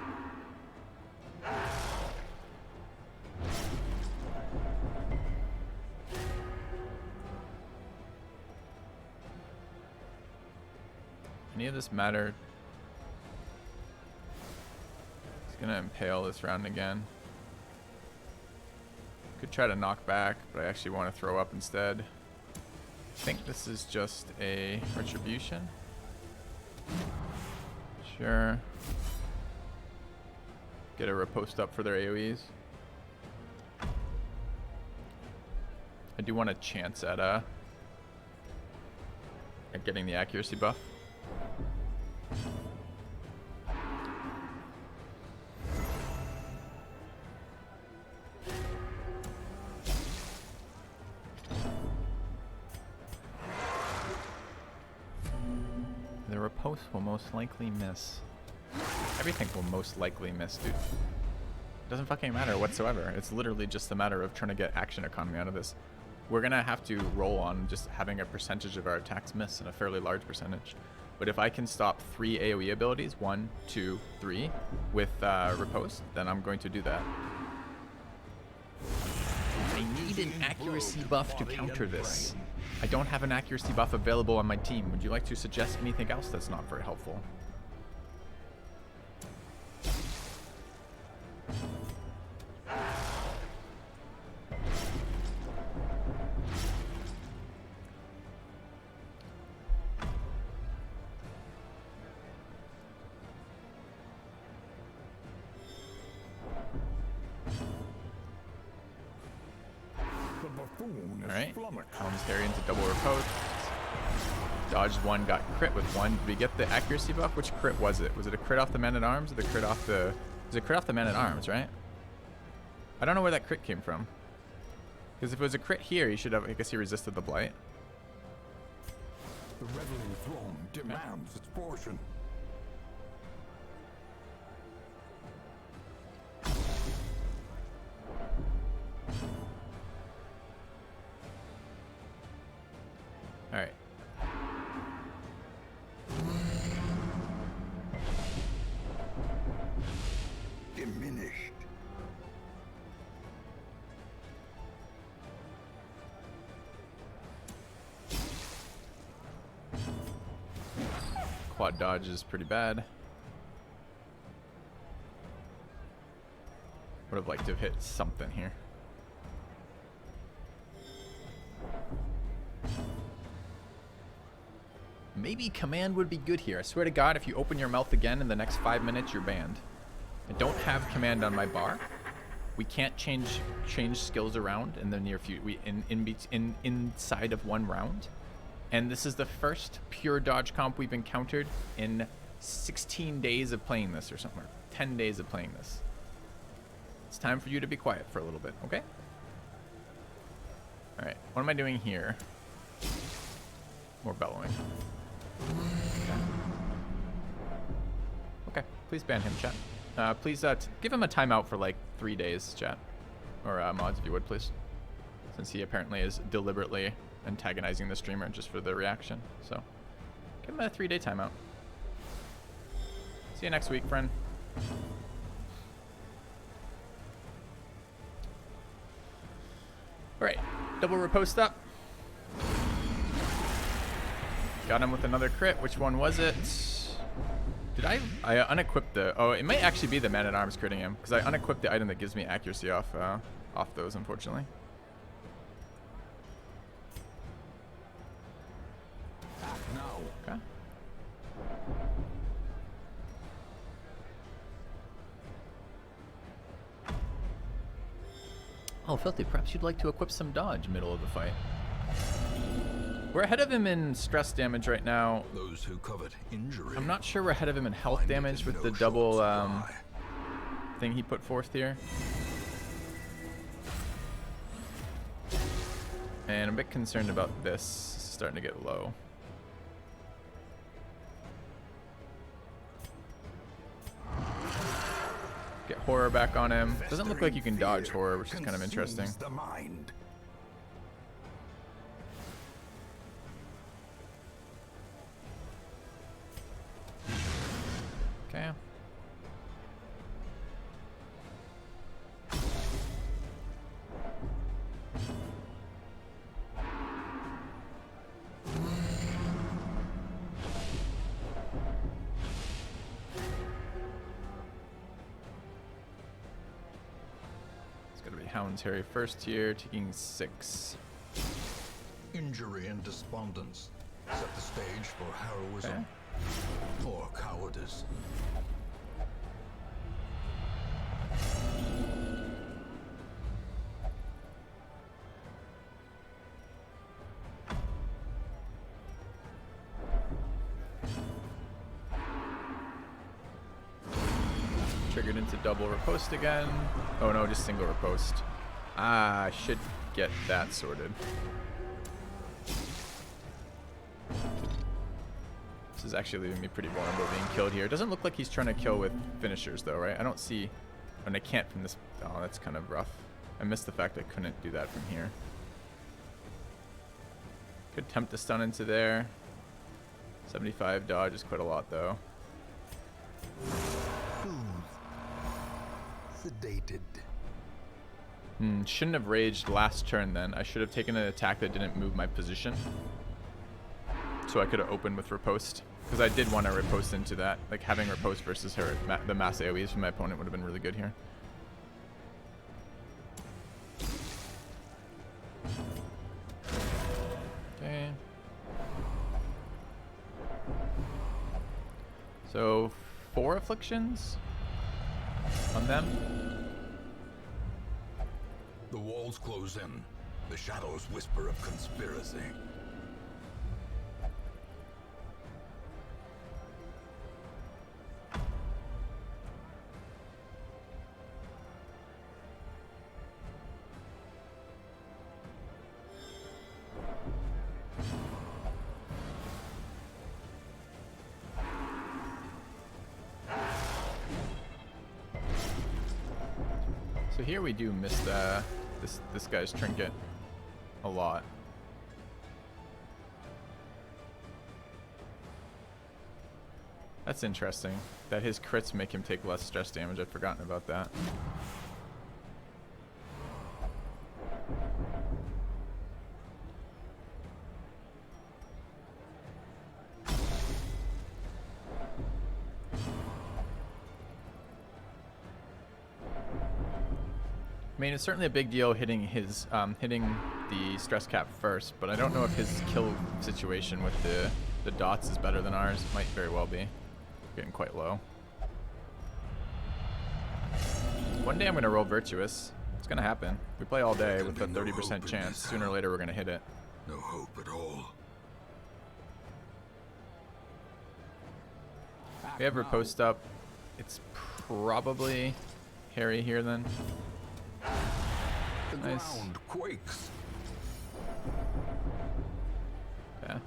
Any of this matter? He's gonna impale this round again. Could try to knock back, but I actually want to throw up instead. I think this is just a retribution. Sure. Get a riposte up for their AoEs. I do want a chance at getting the accuracy buff. The riposte will most likely miss. Everything will most likely miss, dude. Doesn't fucking matter whatsoever. It's literally just a matter of trying to get action economy out of this. We're gonna have to roll on just having a percentage of our attacks miss, and a fairly large percentage. But if I can stop 3 AoE abilities, 1, 2, 3, with riposte, then I'm going to do that. I need need an accuracy buff to counter this. I don't have an accuracy buff available on my team. Would you like to suggest anything else that's not very helpful? Alright, Helm's Harry into double riposte. Dodged one, got crit with one. Did we get the accuracy buff? Which crit was it? Was it a crit off the Man-at-Arms or the crit off the... It was a crit off the Man-at-Arms, right? I don't know where that crit came from. Because if it was a crit here, he should have... I guess he resisted the blight. The reveling throne demands its portion. Alright. Diminished. Quad dodge is pretty bad. Would have liked to have hit something here. Maybe command would be good here. I swear to God, if you open your mouth again in the next 5 minutes, you're banned. I don't have command on my bar. We can't change skills around in the near future. Inside of one round. And this is the first pure dodge comp we've encountered in 16 days of playing this or something. 10 days of playing this. It's time for you to be quiet for a little bit, okay? Alright, what am I doing here? More bellowing. Okay, please ban him, chat. Please give him a timeout for like 3 days, chat. Or mods, if you would, please. Since he apparently is deliberately antagonizing the streamer just for the reaction. So, give him a 3-day timeout. See you next week, friend. Alright, double riposte up. Got him with another crit. Which one was it? Did I unequipped the... Oh, it might actually be the Man-at-Arms critting him. Because I unequipped the item that gives me accuracy off those, unfortunately. Okay. Oh, Filthy, perhaps you'd like to equip some dodge middle of the fight. We're ahead of him in stress damage right now. Those who covet injury. I'm not sure we're ahead of him in health damage with the double thing he put forth here. And I'm a bit concerned about this. This is starting to get low. Get horror back on him. Doesn't look like you can dodge horror, which is kind of interesting. The mind. Okay. It's gonna be Hound's Harry first here, taking 6. Injury and despondence set the stage for heroism or cowardice. Triggered into double riposte again. Oh no, just single riposte. Ah, I should get that sorted. This is actually leaving me pretty vulnerable being killed here. It doesn't look like he's trying to kill with finishers though, right? I don't see, and I can't from this. Oh, that's kind of rough. I missed the fact I couldn't do that from here. Could attempt to stun into there. 75 dodge is quite a lot though. Sedated. Shouldn't have raged last turn then. I should have taken an attack that didn't move my position. So I could have opened with riposte. Because I did want to riposte into that. Like having riposte versus her, the mass AoEs from my opponent would have been really good here. Okay. So 4 afflictions on them. The walls close in. The shadows whisper of conspiracy. So here we do miss this guy's trinket a lot. That's interesting. That his crits make him take less stress damage. I'd forgotten about that. I mean, it's certainly a big deal hitting his hitting the stress cap first, but I don't know if his kill situation with the dots is better than ours. It might very well be. Getting quite low. One day I'm gonna roll virtuous. It's gonna happen. We play all day with a 30% chance. Sooner or later we're gonna hit it. No hope at all. We have riposte up. It's probably Harry here then. The Nice. ground quakes. Yeah.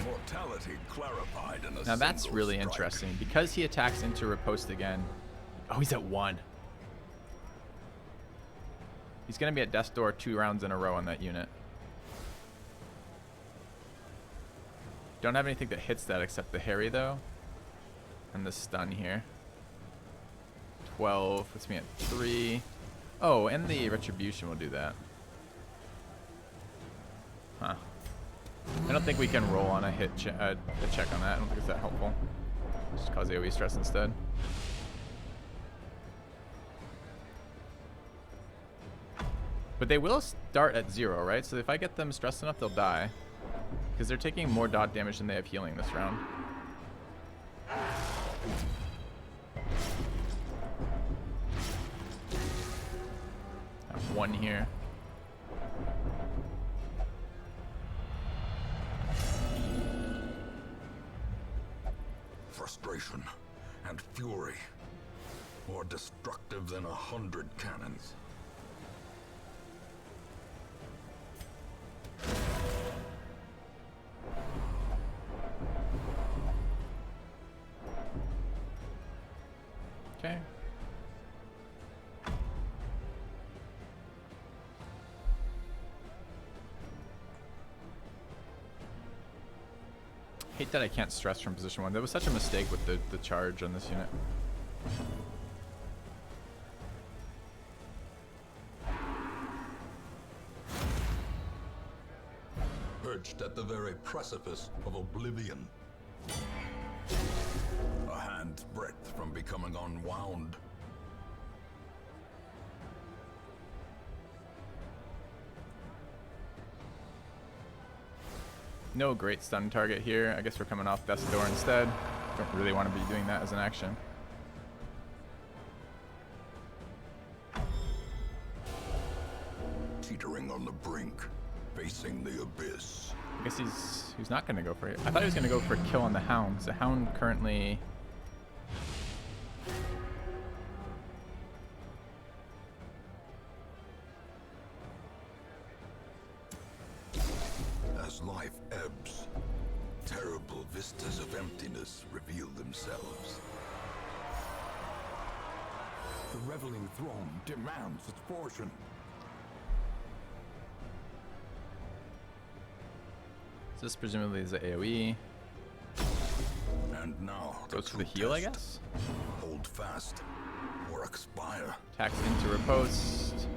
Mortality clarified in a Now that's single really strike. interesting because he attacks into riposte again. Oh, he's at 1. He's gonna be at death's door 2 rounds in a row on that unit. Don't have anything that hits that except the Harry though, and the stun here. 12 puts me at 3. Oh, and the retribution will do that. Huh. I don't think we can roll on a hit a check on that. I don't think it's that helpful. Just cause AoE stress instead. But they will start at 0, right? So if I get them stressed enough, they'll die. Because they're taking more dot damage than they have healing this round. Have 1 here. Frustration and fury, more destructive than 100 cannons. Okay. Hate that I can't stress from position 1. That was such a mistake with the charge on this unit. Perched at the very precipice of oblivion. A hand's breadth from becoming unwound. No great stun target here. I guess we're coming off death's door instead. Don't really want to be doing that as an action. Teetering on the brink, facing the abyss. I guess he's not going to go for it. I thought he was going to go for a kill on the Hound, because the Hound currently... As life ebbs, terrible vistas of emptiness reveal themselves. The reveling throng demands its portion. So this presumably is the AoE. And now Goes for true the heal, I test. guess. Hold fast or expire. Attacks into riposte.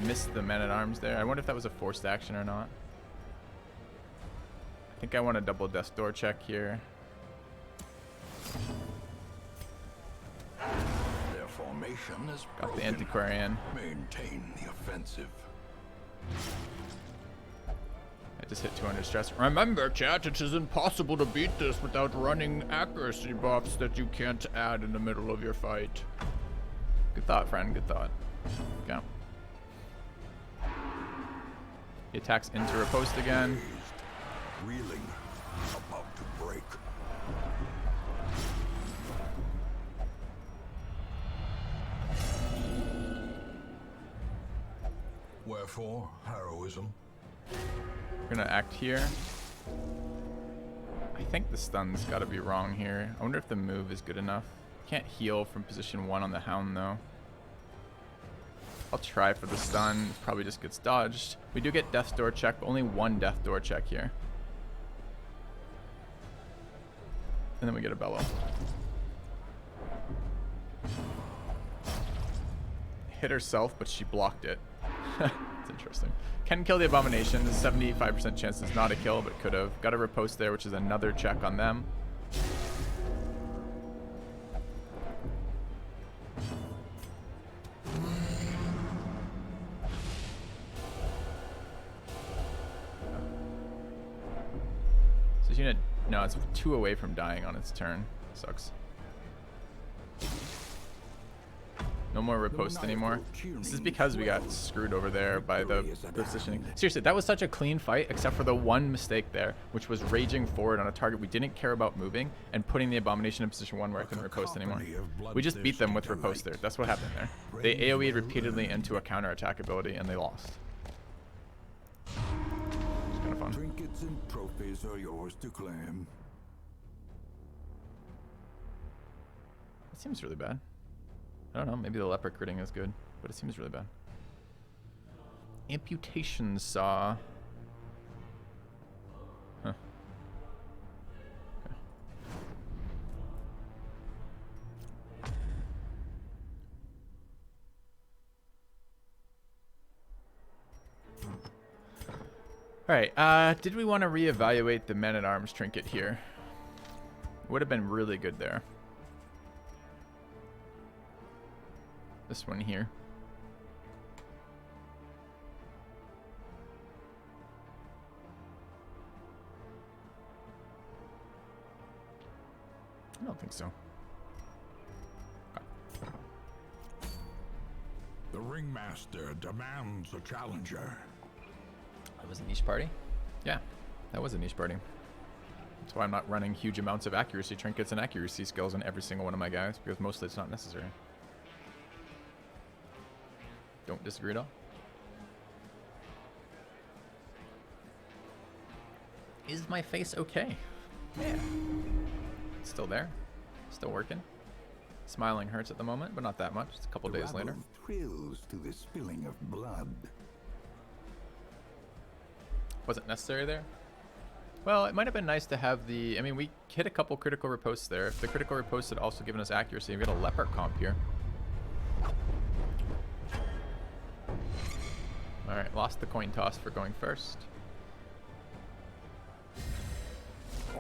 Missed the man-at-arms there. I wonder if that was a forced action or not. I think I want a double death door check here. Their formation is Got the broken. antiquarian. Maintain the offensive. I just hit 200 stress. Remember, chat, it is impossible to beat this without running accuracy buffs that you can't add in the middle of your fight. Good thought, friend. Good thought. Okay. He attacks into riposte again. Reeling, about to break. Wherefore, heroism? We're gonna act here. I think the stun's gotta be wrong here. I wonder if the move is good enough. Can't heal from position 1 on the hound though. I'll try for the stun. It probably just gets dodged. We do get death door check, but only one death door check here. And then we get a bellow. Hit herself, but she blocked it. It's interesting. Can kill the abomination. 75% chance it's not a kill, but could have. Got a riposte there, which is another check on them. So this unit, no, it's 2 away from dying on its turn. Sucks. No more riposte anymore. This is because we got screwed over there by the positioning. Seriously, that was such a clean fight, except for the one mistake there, which was raging forward on a target we didn't care about moving and putting the abomination in position 1 where I couldn't riposte anymore. We just beat them with riposte there. That's what happened there. They AoE'd repeatedly into a counterattack ability and they lost. It's kind of fun. Trinkets and trophies are yours to claim. It seems really bad. I don't know, maybe the leper critting is good, but it seems really bad. Amputation saw. Huh. Okay. Alright, did we want to reevaluate the man-at-arms trinket here? Would have been really good there. This one here. I don't think so. The ringmaster demands a challenger. That was a niche party? Yeah, that was a niche party. That's why I'm not running huge amounts of accuracy trinkets and accuracy skills on every single one of my guys, because mostly it's not necessary. Don't disagree at all. Is my face okay? Yeah. It's still there. Still working. Smiling hurts at the moment, but not that much. It's a couple days later. Thrills to the spilling of blood. Was it necessary there? Well, it might have been nice to have the... I mean, we hit a couple critical riposts there. If the critical riposts had also given us accuracy, we got a leper comp here. Alright, lost the coin toss for going first.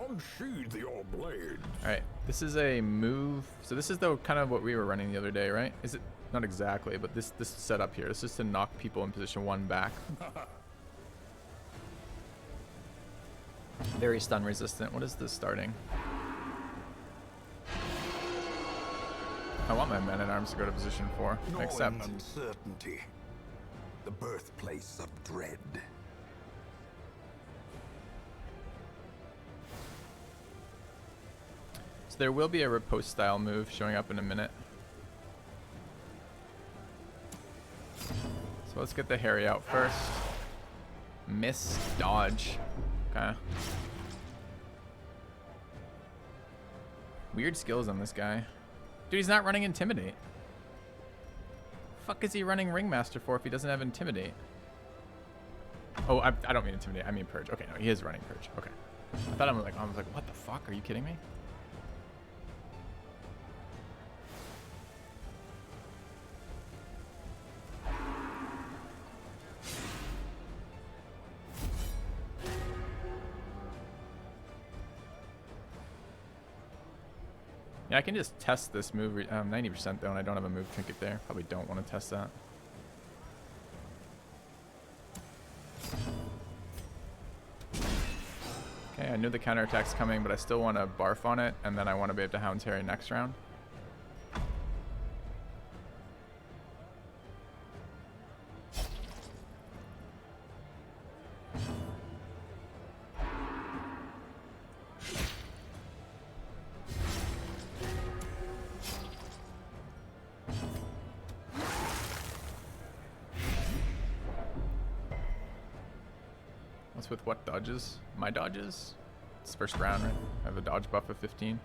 Unsheathe your blades. Alright, this is a move. So this is the kind of what we were running the other day, right? Is it? Not exactly, but this setup here. This is to knock people in position 1 back. Very stun resistant. What is this starting? I want my men-at-arms to go to position 4. Except... uncertainty. The birthplace of dread. So there will be a riposte style move showing up in a minute. So let's get the Harry out first. Miss, dodge. Okay. Weird skills on this guy. Dude, he's not running Intimidate. Fuck is he running Ringmaster for if he doesn't have Intimidate? Oh, I don't mean Intimidate. I mean Purge. Okay, no, he is running Purge. Okay. I thought I was like, what the fuck? Are you kidding me? Yeah, I can just test this move 90% though, and I don't have a move trinket there. Probably don't want to test that. Okay, I knew the counterattack's coming, but I still want to barf on it, and then I want to be able to Hound Terry next round. What's with what dodges? My dodges? It's first round, right? I have a dodge buff of 15.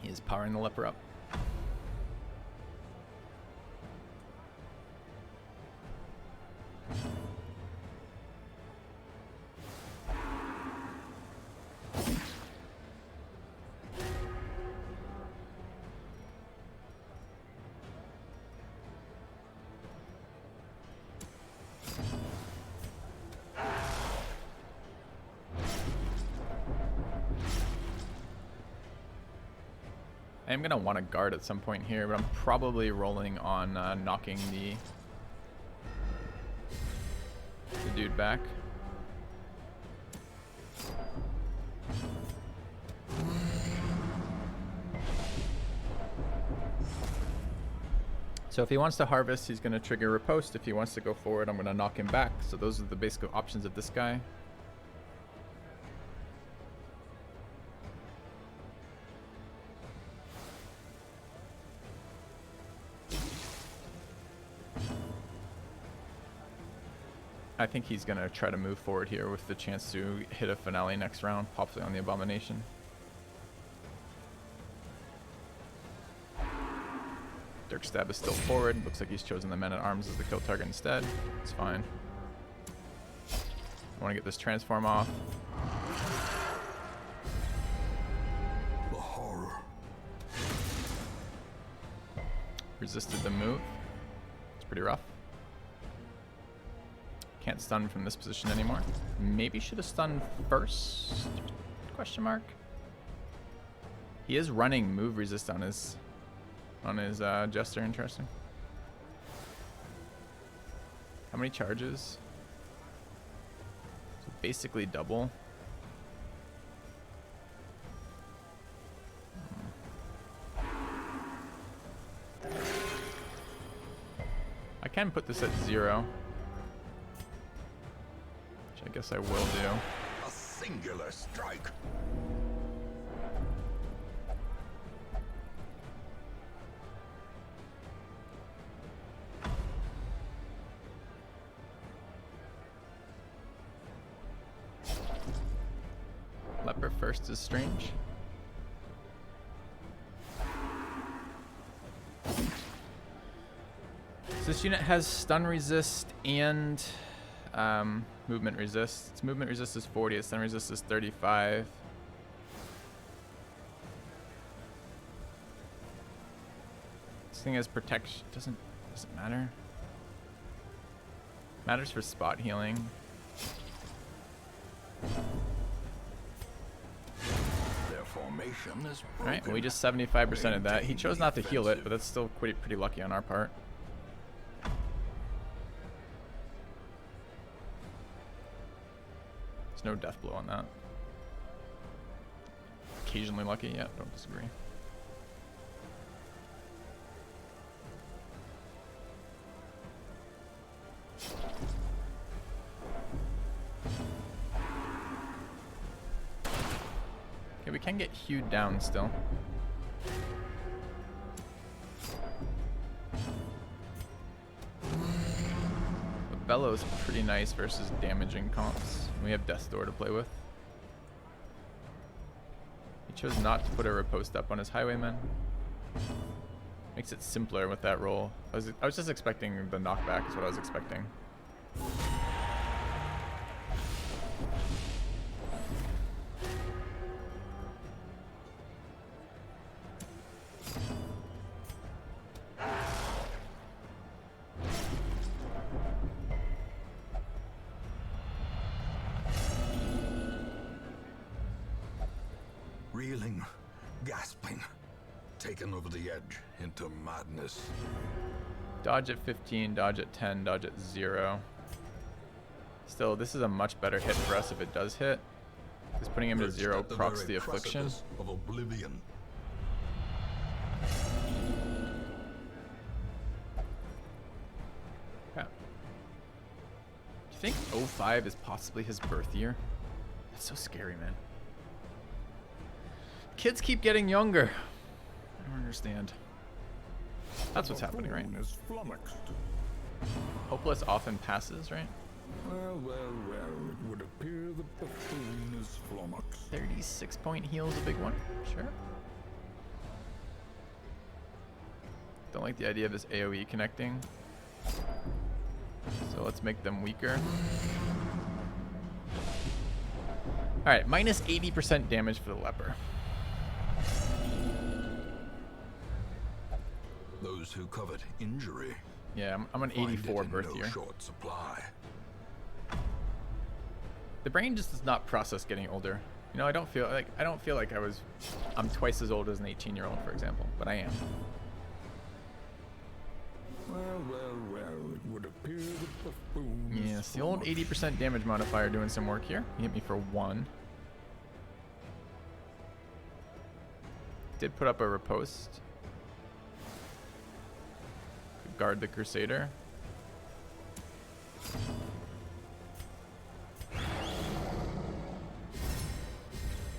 He is powering the leper up. I am going to want to guard at some point here, but I'm probably rolling on knocking the dude back. So if he wants to harvest, he's going to trigger riposte. If he wants to go forward, I'm going to knock him back. So those are the basic options of this guy. I think he's going to try to move forward here with the chance to hit a finale next round, possibly on the Abomination. Dirk Stab is still forward. Looks like he's chosen the Men-at-Arms as the kill target instead. It's fine. I want to get this transform off. The horror. Resisted the move. It's pretty rough. Can't stun from this position anymore. Maybe should have stunned first? Question mark. He is running move resist on his Jester. Interesting. How many charges? So basically double. I can put this at 0. I guess I will do. A singular strike. Leper first is strange. So this unit has stun resist and movement resist. Its movement resist is 40, its stun resist is 35. This thing has protection. Doesn't matter. Matters for spot healing. Their formation is broken. Alright, well we just 75% of that. He chose not to heal it, but that's still pretty lucky on our part. No death blow on that. Occasionally lucky, yeah, don't disagree. Okay, we can get hewed down still. But Bellow's pretty nice versus damaging comps. We have Death Door to play with. He chose not to put a riposte up on his Highwaymen. Makes it simpler with that roll. I was just expecting the knockback is what I was expecting. Reeling, gasping, taken over the edge into madness. Dodge at 15, dodge at 10, dodge at 0. Still, this is a much better hit for us if it does hit. Because putting him at 0 procs the affliction. Of oblivion. Yeah. Do you think 05 is possibly his birth year? That's so scary, man. Kids keep getting younger. I don't understand. That's what's happening, right? Is flummoxed. Hopeless often passes, right? Well, well, well, it would appear the buffoon is flummoxed. 36-point heal's a big one. Sure. Don't like the idea of this AoE connecting. So let's make them weaker. Alright, minus 80% damage for the leper. Those who covet injury. Yeah, I'm an find 84 it in birth no year. short supply. The brain just does not process getting older. You know, I don't feel like I'm twice as old as an 18-year-old, for example, but I am. Well, well, well, it would appear the buffoon is Yes, the old flummoxed. 80% damage modifier doing some work here. He hit me for 1. Did put up a riposte. Could guard the Crusader.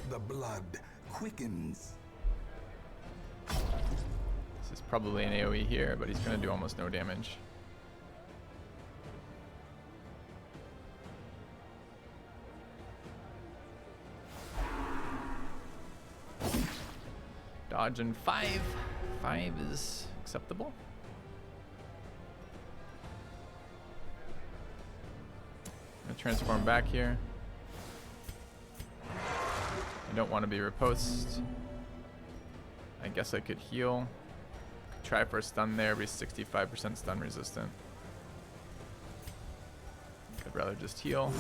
The blood quickens. This is probably an AoE here, but he's going to do almost no damage. Dodge and 5. 5 is acceptable. I'm going to transform back here. I don't want to be riposte. I guess I could heal. Try for a stun there, but he's 65% stun resistant. I'd rather just heal.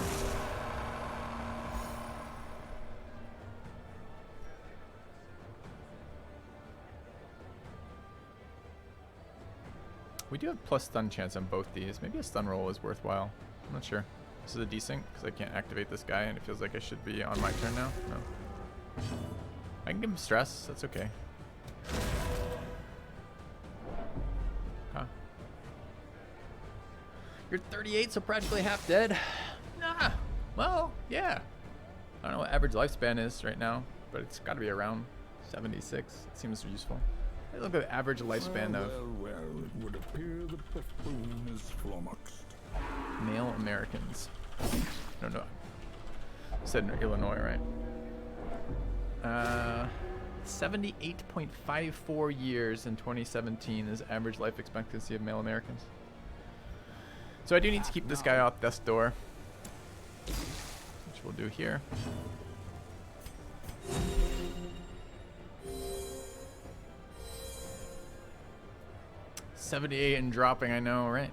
We do have plus stun chance on both these. Maybe a stun roll is worthwhile. I'm not sure. This is a decent because I can't activate this guy and it feels like I should be on my turn now. No. I can give him stress. That's okay. Huh. You're 38, so practically half dead. Nah. Well, yeah. I don't know what average lifespan is right now, but it's got to be around 76. It seems useful. Hey, look at the average lifespan Well, of well, well, it would appear the buffoon is flummoxed. male Americans. No, no. Said in Illinois, right? 78.54 years in 2017 is average life expectancy of male Americans. So I do need to keep this guy off Death's Door, which we'll do here. $78 and dropping, I know, right?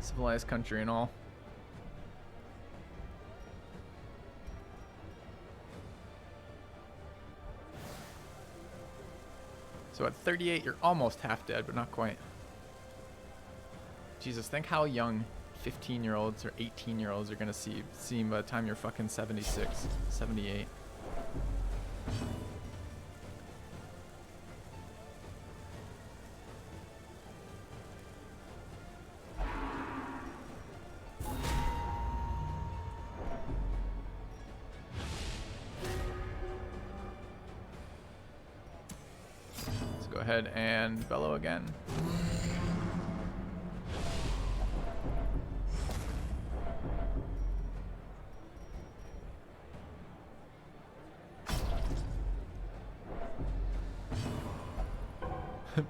Civilized country and all. So at 38, you're almost half dead, but not quite. Jesus, think how young 15-year-olds or 18-year-olds are going to seem by the time you're fucking 76, 78. go ahead and bellow again.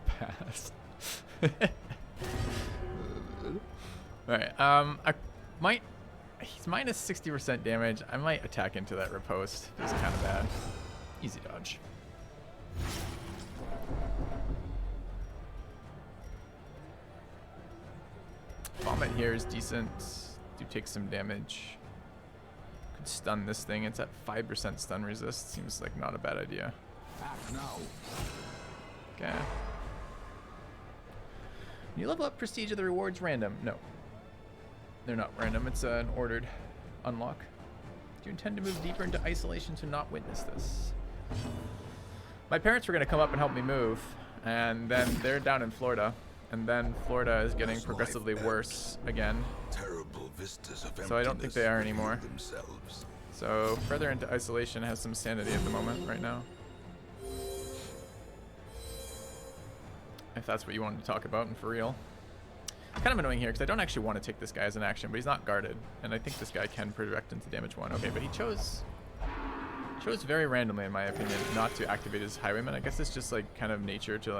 Pass. Alright, I might... He's minus 60% damage. I might attack into that riposte. It's kind of bad. Easy dodge. Vomit here is decent. Do take some damage. Could stun this thing. It's at 5% stun resist. Seems like not a bad idea. Act now. Okay. When you level up prestige, are the rewards random? No. They're not random. It's an ordered unlock. Do you intend to move deeper into isolation to not witness this? My parents were going to come up and help me move, and then they're down in Florida, and then Florida is getting progressively worse again. Terrible vistas of So I don't think they are emptiness anymore. reveal themselves. So further into isolation has some sanity at the moment right now. If that's what you wanted to talk about, and for real. It's kind of annoying here because I don't actually want to take this guy as an action, but he's not guarded, and I think this guy can project into damage 1. Okay, but he chose very randomly, in my opinion, not to activate his highwayman. I guess it's just like kind of nature to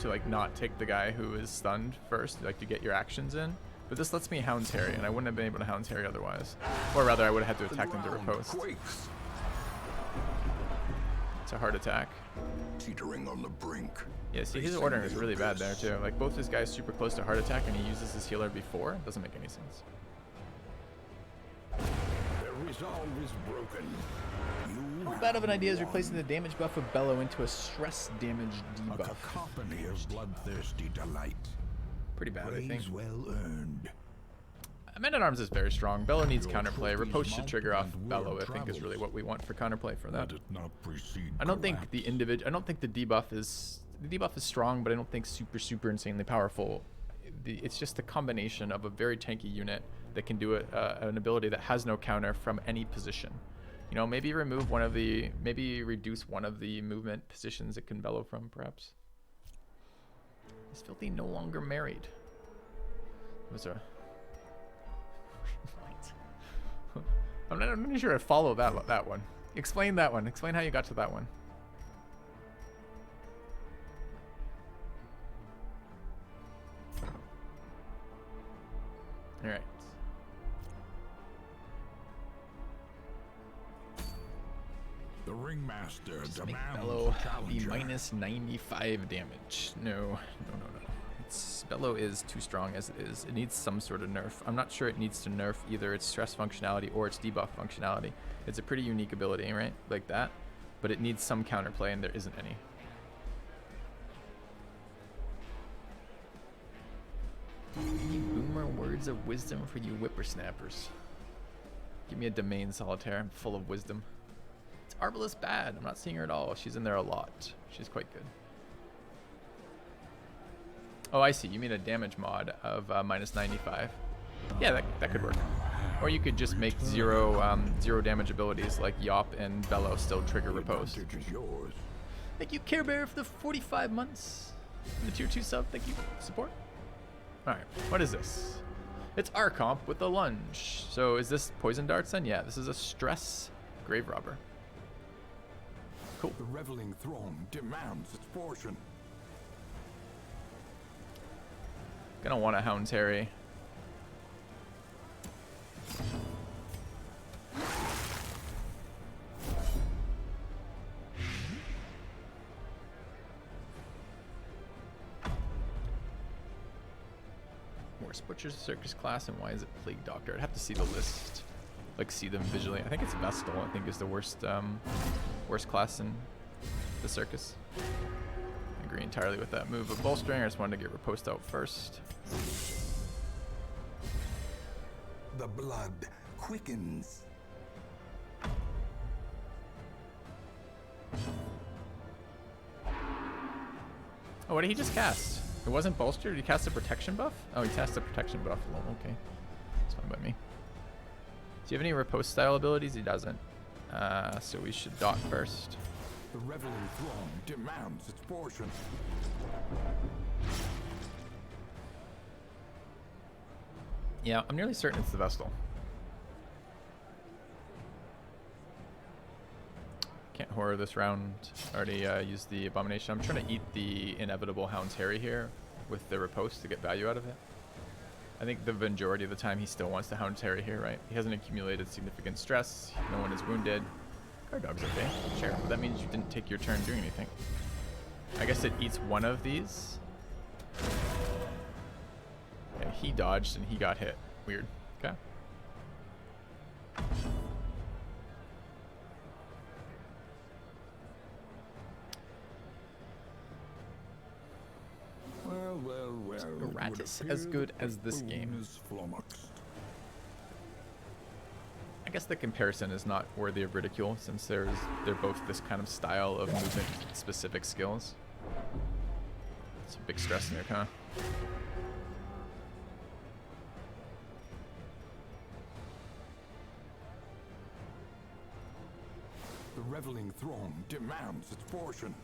like not take the guy who is stunned first, like to get your actions in. But this lets me Hound's Harry, and I wouldn't have been able to Hound's Harry otherwise. Or rather, I would have had to attack them to riposte. Quakes. It's a hard attack. Teetering on the brink. Yeah, see, his ordering is really bad there too. Like both his guys super close to heart attack, and he uses his healer before. Doesn't make any sense. Their resolve is broken. You How bad of an idea is replacing the damage buff of Bellow into a stress damage a debuff? cacophony of bloodthirsty delight. Pretty bad, I think. Praise well earned. Man-at-Arms is very strong. Bellow needs Your counterplay. trophies Riposte should mount trigger off and Bellow, word I think, is really travels. what we want for counterplay for that. Let it not precede I don't think the collapse. individual. I don't think the debuff is strong, but I don't think super insanely powerful. It's just a combination of a very tanky unit that can do an ability that has no counter from any position. You know, maybe reduce one of the movement positions it can bellow from, perhaps. Is Filthy no longer married? Was a I'm not really sure I follow that one. Explain that one. Explain how you got to that one. All right. The ringmaster Just make demands Bellow a be challenger. minus 95 damage. No. Bellow is too strong as it is. It needs some sort of nerf. I'm not sure it needs to nerf either its stress functionality or its debuff functionality. It's a pretty unique ability, right? Like that. But it needs some counterplay, and there isn't any. Any boomer words of wisdom for you whippersnappers? Give me a domain, Solitaire. I'm full of wisdom. Is Arbalest bad? I'm not seeing her at all. She's in there a lot. She's quite good. Oh, I see. You mean a damage mod of minus 95. Yeah, that could work. Or you could just make zero damage abilities like Yop and Bellow still trigger The riposte. advantage is yours. Thank you, Care Bear, for the 45 months. The tier 2 sub. Thank you. Support. Alright, what is this? It's our comp with a lunge. So is this poison darts then? Yeah, this is a stress grave robber. Cool. The reveling throng demands its portion. Gonna want a Hound's Harry. Morse Butcher's Circus class, and why is it Plague Doctor? I'd have to see the list, like see them visually. I think it's Vestal. I think is the worst class in the circus. I agree entirely with that move. But bolstering, I just wanted to get riposte out first. The blood quickens. Oh, what did he just cast? It wasn't bolster. Did he cast a protection buff? Oh, he cast a protection buff alone. Okay, that's fine by me. Do you have any riposte style abilities? He doesn't. So we should dot first. The reveling throng demands its portion. Yeah, I'm nearly certain it's the Vestal. Can't horror this round. Already used the Abomination. I'm trying to eat the inevitable Hound's Harry here with the Riposte to get value out of it. I think the majority of the time he still wants the Hound's Harry here, right? He hasn't accumulated significant stress. No one is wounded. Guard Dog's okay. Sure. But that means you didn't take your turn doing anything. I guess it eats one of these. Yeah, he dodged and he got hit. Weird. Okay. Well. Erratus as good as this game. I guess the comparison is not worthy of ridicule since they're both this kind of style of movement specific skills. It's a big stress nuke, huh? The reveling throng demands its portion.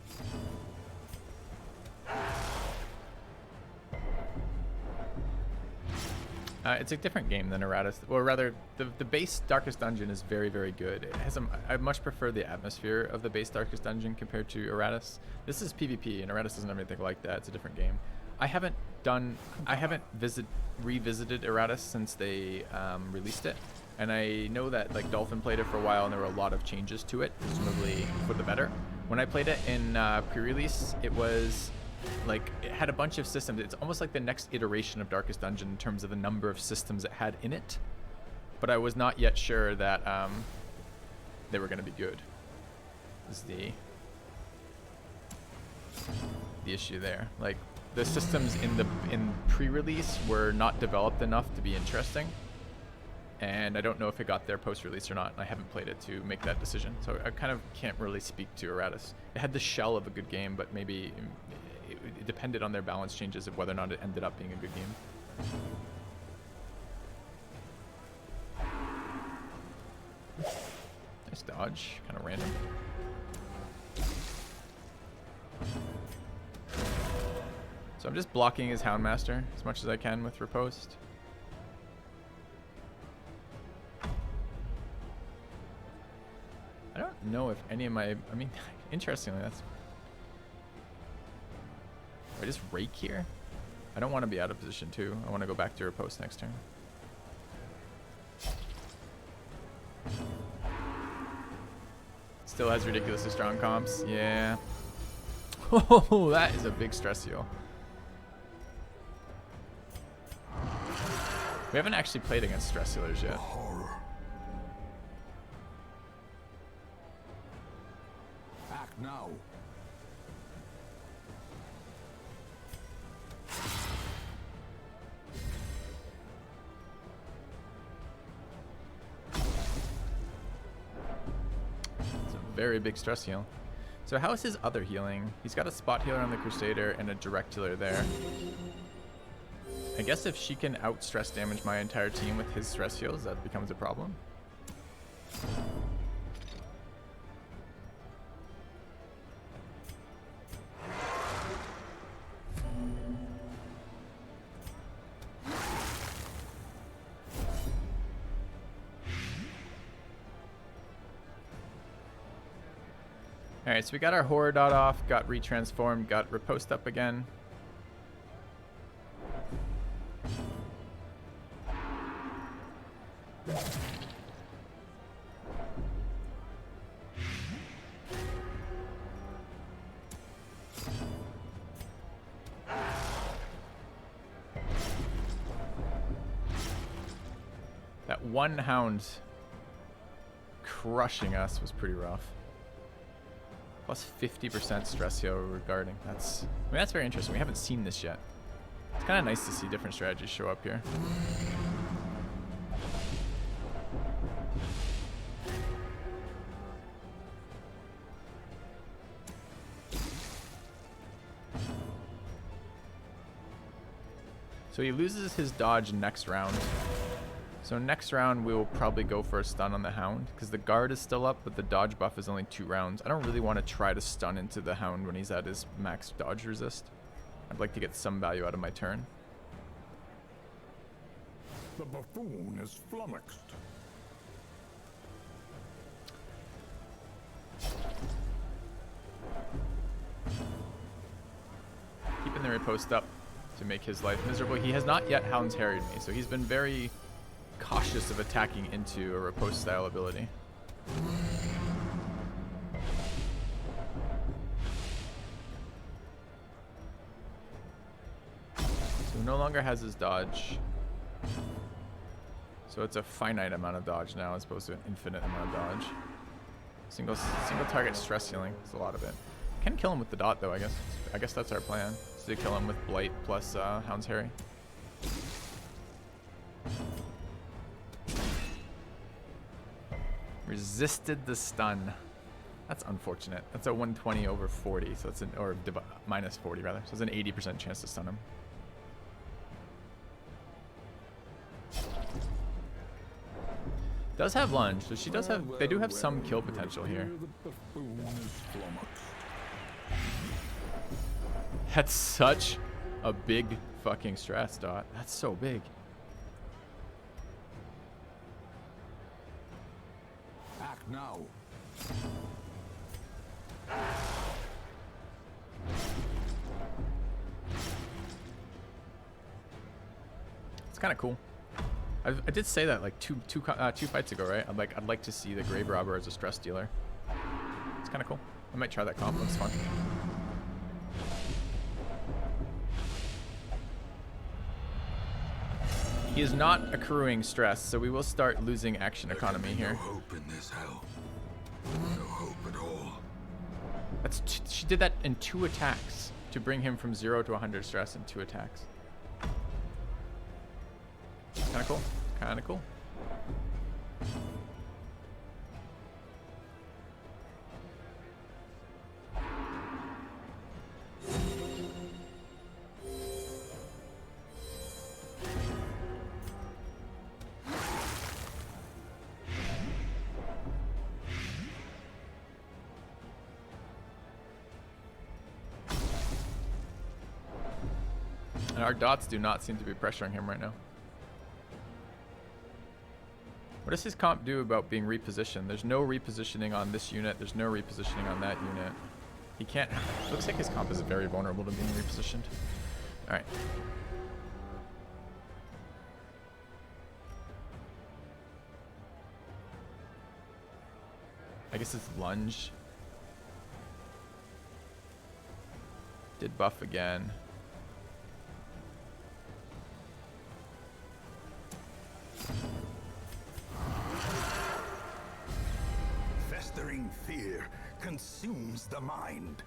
It's a different game than Erratus. Or rather, the base Darkest Dungeon is very, very good. It has I much prefer the atmosphere of the base Darkest Dungeon compared to Erratus. This is PvP, and Erratus doesn't have anything like that. It's a different game. I haven't revisited Erratus since they released it, and I know that like Dolphin played it for a while, and there were a lot of changes to it, presumably for the better. When I played it in pre-release, it was like it had a bunch of systems. It's almost like the next iteration of Darkest Dungeon in terms of the number of systems it had in it, but I was not yet sure that they were going to be good. Is the issue there? Like the systems in pre-release were not developed enough to be interesting, and I don't know if it got there post-release or not. I haven't played it to make that decision, so I kind of can't really speak to Erratus. It had the shell of a good game, but maybe it depended on their balance changes of whether or not it ended up being a good game. Nice dodge, kind of random. So I'm just blocking his Houndmaster as much as I can with Riposte. I don't know if any of my, I mean, interestingly, that's... I just rake here? I don't want to be out of position too. I want to go back to Riposte next turn. Still has ridiculously strong comps. Yeah. Oh, that is a big stress heal. We haven't actually played against stress healers yet. Horror. Act now. Very big stress heal. So how is his other healing? He's got a spot healer on the Crusader and a direct healer there. I guess if she can out stress damage my entire team with his stress heals, that becomes a problem. Alright, so we got our Horror Dot off, got retransformed, got Riposte up again. That one Hound crushing us was pretty rough. Plus 50% stress heal regarding. That's, I mean, that's very interesting. We haven't seen this yet. It's kind of nice to see different strategies show up here. So he loses his dodge next round. So next round we will probably go for a stun on the Hound because the guard is still up, but the dodge buff is only 2 rounds. I don't really want to try to stun into the Hound when he's at his max dodge resist. I'd like to get some value out of my turn. The buffoon is flummoxed. Keeping the riposte up to make his life miserable. He has not yet Hound's harried me, so he's been very cautious of attacking into a riposte style ability. So he no longer has his dodge. So it's a finite amount of dodge now as opposed to an infinite amount of dodge. Single target stress healing. That's a lot of it. Can kill him with the dot though, I guess. I guess that's our plan. Is to kill him with Blight plus Hound's Harry. Resisted the stun. That's unfortunate. That's a 120 over 40, so it's minus 40 rather. So it's an 80% chance to stun him. Does have lunge, so she does have. They do have some kill potential here. The buffoon is flummoxed. That's such a big fucking stress, Dot. That's so big. Act now. It's kind of cool. I did say that like two fights ago, right? I'd like to see the Grave Robber as a stress dealer. It's kind of cool. I might try that comp. It's fun. He is not accruing stress, so we will start losing action economy here. No hope in this hell. No hope at all. She did that in 2 attacks to bring him from 0 to 100 stress in 2 attacks. Kind of cool. Kind of cool. And our dots do not seem to be pressuring him right now. What does his comp do about being repositioned? There's no repositioning on this unit. There's no repositioning on that unit. He can't. Looks like his comp is very vulnerable to being repositioned. All right. I guess it's lunge. Did buff again. Festering fear consumes the mind.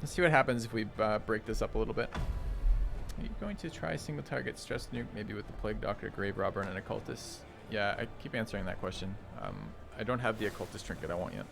Let's see what happens if we break this up a little bit. Are you going to try single target stress nuke, maybe with the Plague Doctor, Grave Robber, and an Occultist? Yeah, I keep answering that question. I don't have the Occultist trinket I want yet.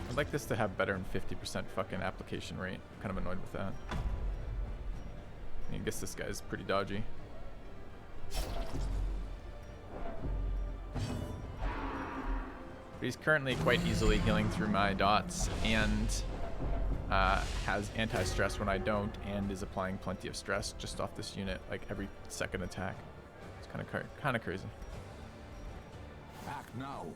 I'd like this to have better than 50% fucking application rate. I'm kind of annoyed with that. I guess this guy's pretty dodgy. But he's currently quite easily healing through my dots and has anti-stress when I don't, and is applying plenty of stress just off this unit like every second attack. It's kind of crazy. Act now.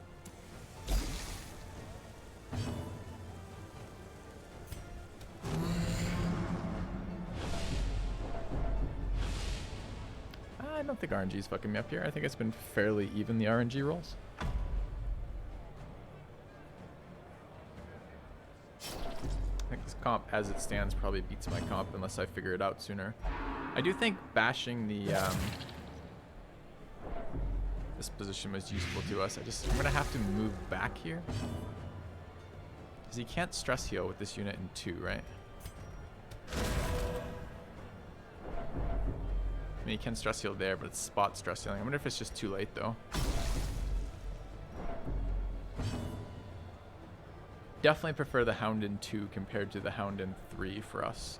I don't think RNG is fucking me up here. I think it's been fairly even, the RNG rolls. I think this comp, as it stands, probably beats my comp unless I figure it out sooner. I do think bashing the this position was useful to us. I'm gonna have to move back here. Because he can't stress heal with this unit in 2, right? I mean, he can stress heal there, but it's spot stress healing. I wonder if it's just too late, though. Definitely prefer the Hound in 2 compared to the Hound in 3 for us.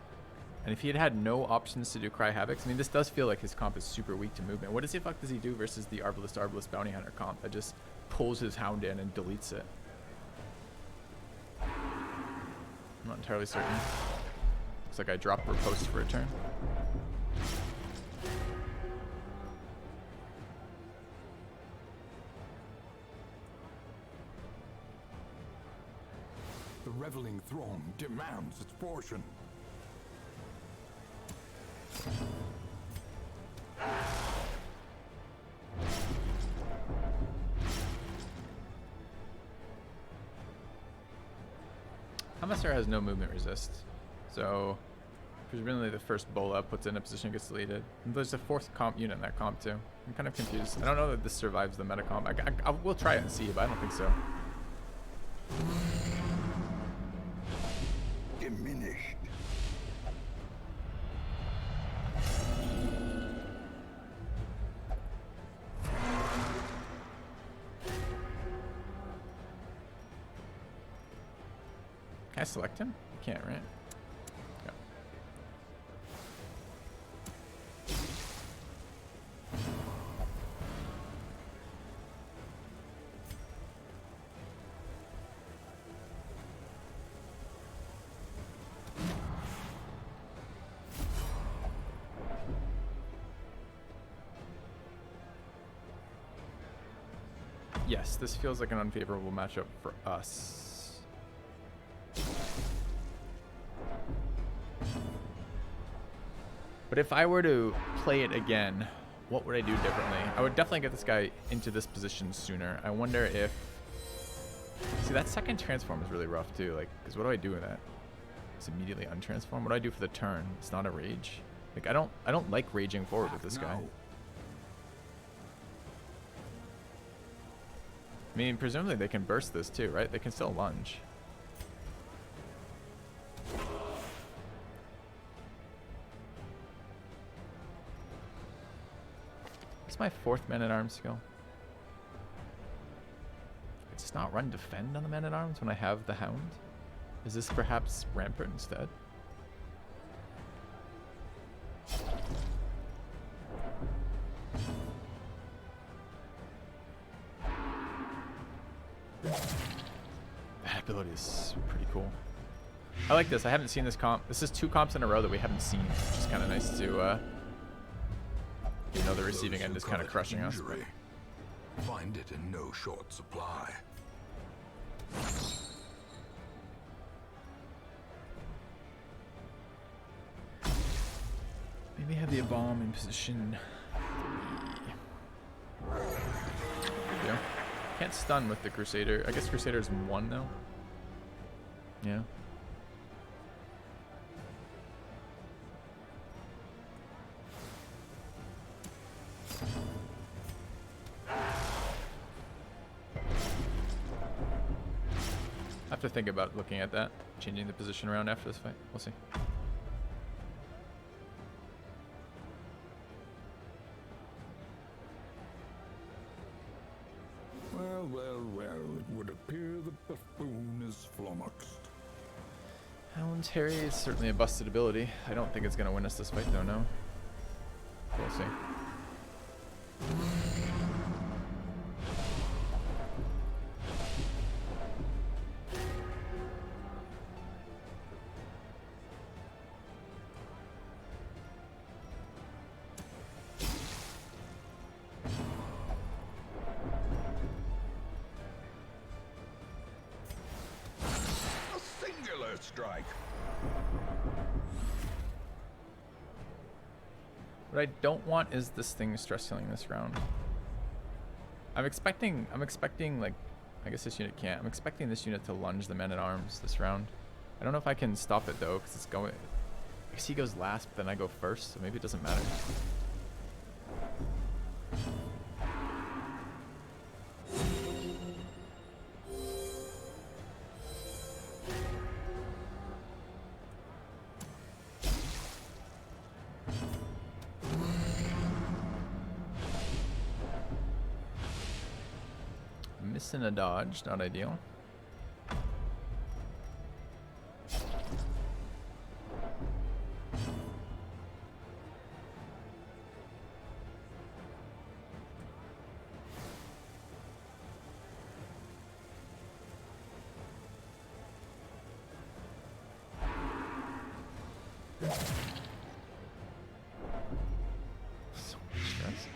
And if he had no options to do Cry Havocs, I mean, this does feel like his comp is super weak to movement. What the fuck does he do versus the Arbalist Bounty Hunter comp that just pulls his Hound in and deletes it? I'm not entirely certain. Looks like I dropped Riposte for a turn. The reveling throng demands its portion. Commissar has no movement resist, so presumably the first Bola puts it in a position, gets deleted. And there's a 4th comp unit in that comp too. I'm kind of confused. I don't know that this survives the meta comp. We'll try it and see, but I don't think so. Diminished. Can I select him? I can't, right? Okay. Yes, this feels like an unfavorable matchup for us. But if I were to play it again, what would I do differently? I would definitely get this guy into this position sooner. I wonder if... See, that second transform is really rough too. Like, because what do I do with that? It's immediately untransform. What do I do for the turn? It's not a rage. Like, I don't like raging forward with this guy. I mean, presumably they can burst this too, right? They can still lunge. What's my 4th Man-at-Arms skill? It's not run defend on the Man-at-Arms when I have the Hound? Is this perhaps Rampart instead? That ability is pretty cool. I like this. I haven't seen this comp. This is 2 comps in a row that we haven't seen, which is kind of nice to, you know, the receiving end is kind of crushing us. Find it in no short supply. Maybe have the bomb in position 3. There we go. Can't stun with the Crusader. I guess Crusader's 1 though. Yeah. I have to think about looking at that, changing the position around after this fight. We'll see. Well, well, well, it would appear the buffoon is flummoxed. Hound's Harry is certainly a busted ability. I don't think it's going to win us this fight though, no. We'll see. Strike. What I don't want is this thing stress healing this round. I'm expecting like, I guess this unit can't. I'm expecting this unit to lunge the Men-at-Arms this round. I don't know if I can stop it though, because it's going, I guess he goes last, but then I go first, so maybe it doesn't matter. miss and a dodge, not ideal. So much stress.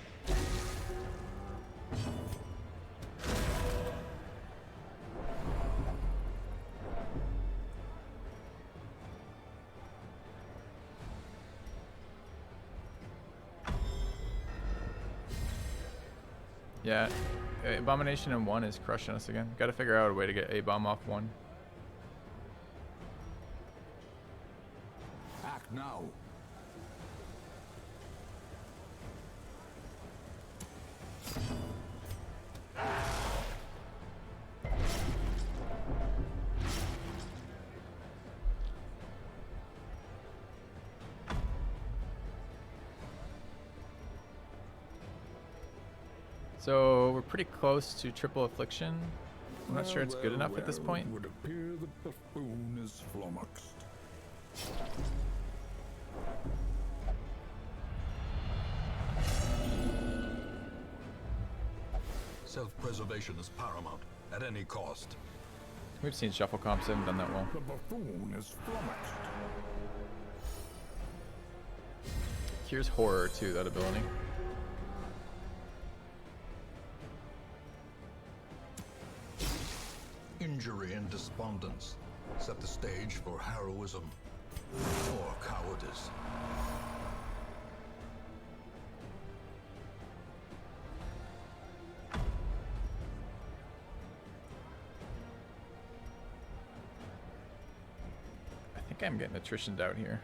Yeah, Abomination in 1 is crushing us again. Gotta figure out a way to get A-Bomb off 1. Act now. So we're pretty close to triple affliction. I'm not sure it's good enough at this point. It would appear that the buffoon is flummoxed. Self-preservation is paramount at any cost. We've seen shuffle comps, haven't done that well. The buffoon is flummoxed. Cures horror too, that ability. Injury and despondence set the stage for heroism or cowardice. I think I'm getting attritioned out here.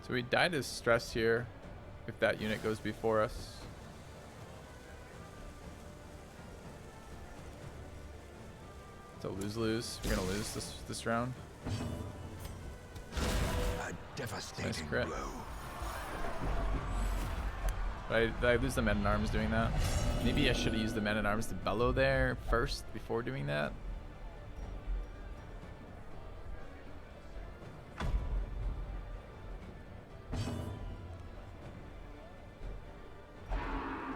So we died as stress here if that unit goes before us. It's a lose-lose. We're gonna lose this round. A devastating Nice crit. blow. But I lose the men-at-arms doing that. Maybe I should have used the men-at-arms to bellow there first before doing that.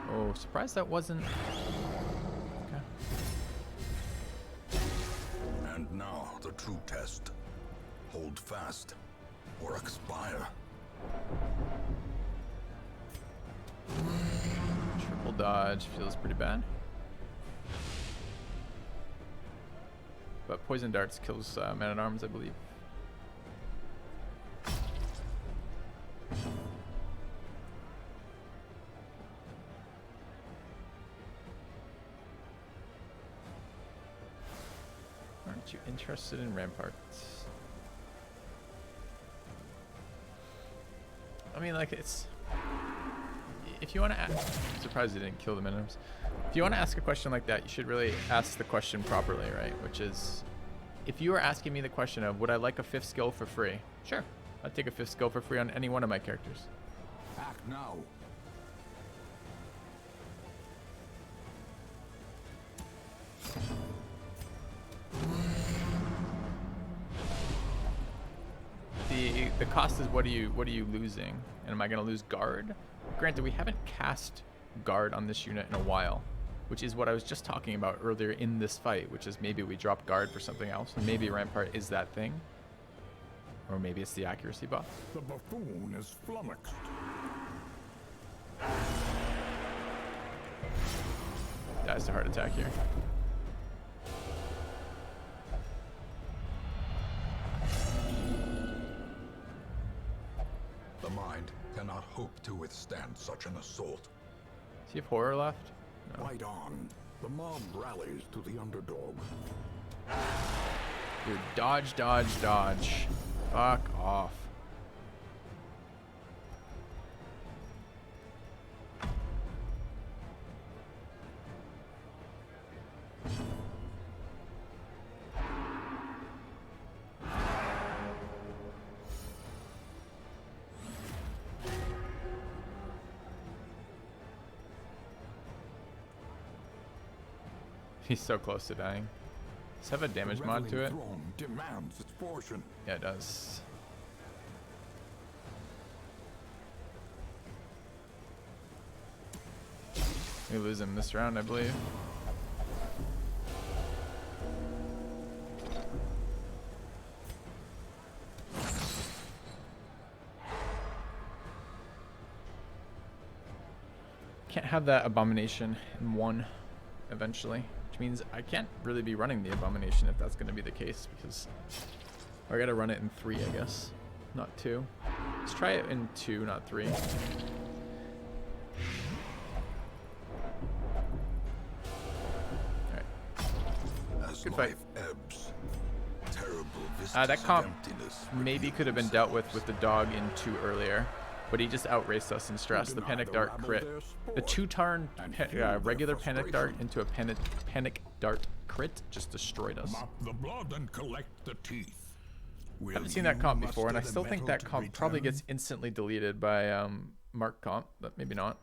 Oh, surprised that wasn't... Okay. And now the true test. Hold fast or expire. Triple dodge feels pretty bad. But poison darts kills man-at-arms, I believe. Aren't you interested in ramparts? I mean, like, it's... If you want to ask... I'm surprised you didn't kill the minims. If you want to ask a question like that, you should really ask the question properly, right? Which is, if you were asking me the question of, would I like a 5th skill for free? Sure. I'd take a 5th skill for free on any one of my characters. Act now. The cost is, what are you losing? And am I going to lose guard? Granted, we haven't cast guard on this unit in a while, which is what I was just talking about earlier in this fight, which is maybe we drop guard for something else, and maybe Rampart is that thing. Or maybe it's the accuracy buff. The buffoon is flummoxed. Dies to heart attack here. The mind cannot hope to withstand such an assault. Does he have horror left? No. Fight on. The mob rallies to the underdog. Dude, dodge, dodge, dodge. Fuck off. He's so close to dying. Does it have a damage The mod to it? reveling throne demands its portion. Yeah, it does. We lose him this round, I believe. Can't have that abomination in 1 eventually, which means I can't really be running the abomination if that's going to be the case, because I gotta run it in 3, I guess, not 2. Let's try it in 2, not 3. As Good life fight. ebbs, terrible vistas That of comp emptiness maybe reveal could have been dealt with the dog in 2 earlier, but he just outraced us in stress. The panic dart crit. The 2-turn regular panic dart into a panic dart crit just destroyed us. Mop the blood and collect the teeth. I haven't seen that comp before, and I still think that comp probably gets instantly deleted by Mark comp, but maybe not.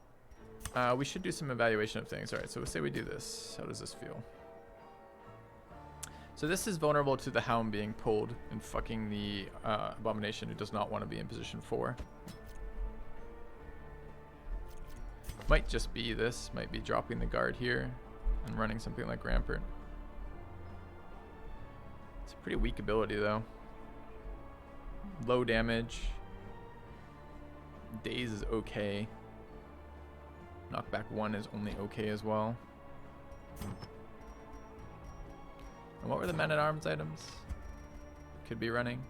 We should do some evaluation of things. All right, so we'll say we do this. How does this feel? So this is vulnerable to the Hound being pulled and fucking the Abomination, who does not want to be in position 4. Might just be this. Might be dropping the guard here and running something like Rampart. It's a pretty weak ability, though. Low damage. Daze is okay. Knockback 1 is only okay as well. And what were the men-at-arms items? Could be running.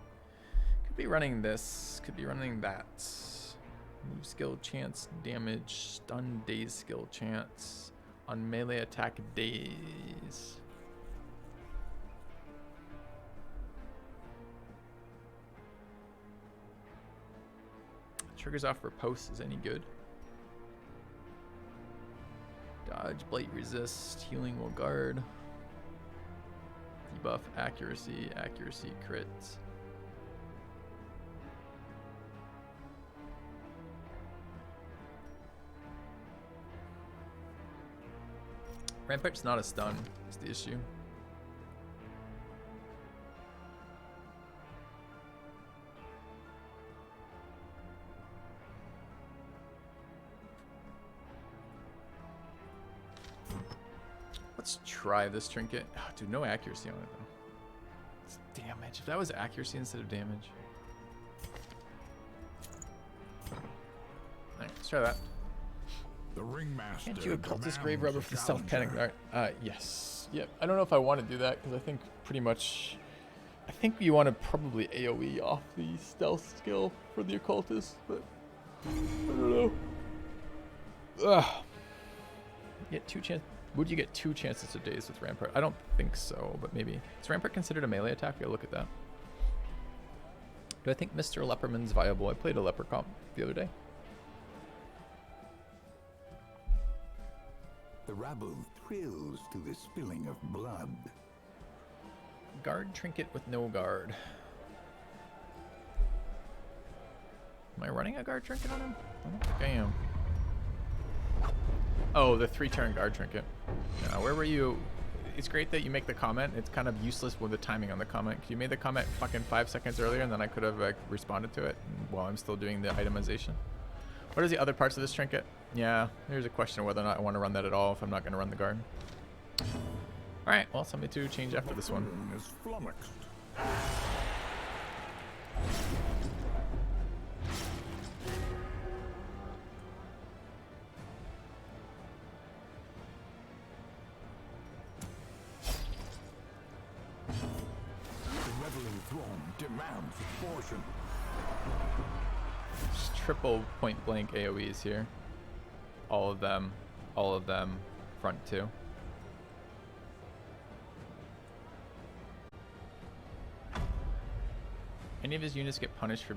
Could be running this. Could be running that. Move skill chance, damage, stun, daze skill chance. On melee attack, daze. Triggers off riposte is any good. Dodge, blight, resist, healing will guard. Debuff, accuracy, accuracy, crits. Rampart's not a stun, is the issue. Let's try this trinket. Oh, dude, no accuracy on it though. It's damage. If that was accuracy instead of damage. Alright, let's try that. The ringmaster. Can't you occultist demands grave rubber a for the stealth panic challenger. dart? Yes. Yep. I don't know if I want to do that because I think pretty much. I think you want to probably AoE off the stealth skill for the occultist, but I don't know. Ugh. Get 2 chances. Would you get 2 chances to daze with Rampart? I don't think so, but maybe. Is Rampart considered a melee attack? I'll look at that. Do I think Mr. Leperman's viable? I played a leper comp the other day. The rabble thrills to the spilling of blood. Guard trinket with no guard. Am I running a guard trinket on him? I don't think I am. Oh, the 3-turn guard trinket. Where were you? It's great that you make the comment. It's kind of useless with the timing on the comment. You made the comment fucking 5 seconds earlier, and then I could have like responded to it while I'm still doing the itemization. What are the other parts of this trinket? Yeah, there's a question of whether or not I want to run that at all if I'm not going to run the guard. Alright, well, something to change after this one. Is flummoxed. The reveling throne demands its portion. Just triple point blank AoEs here. All of them, front 2. Any of his units get punished for being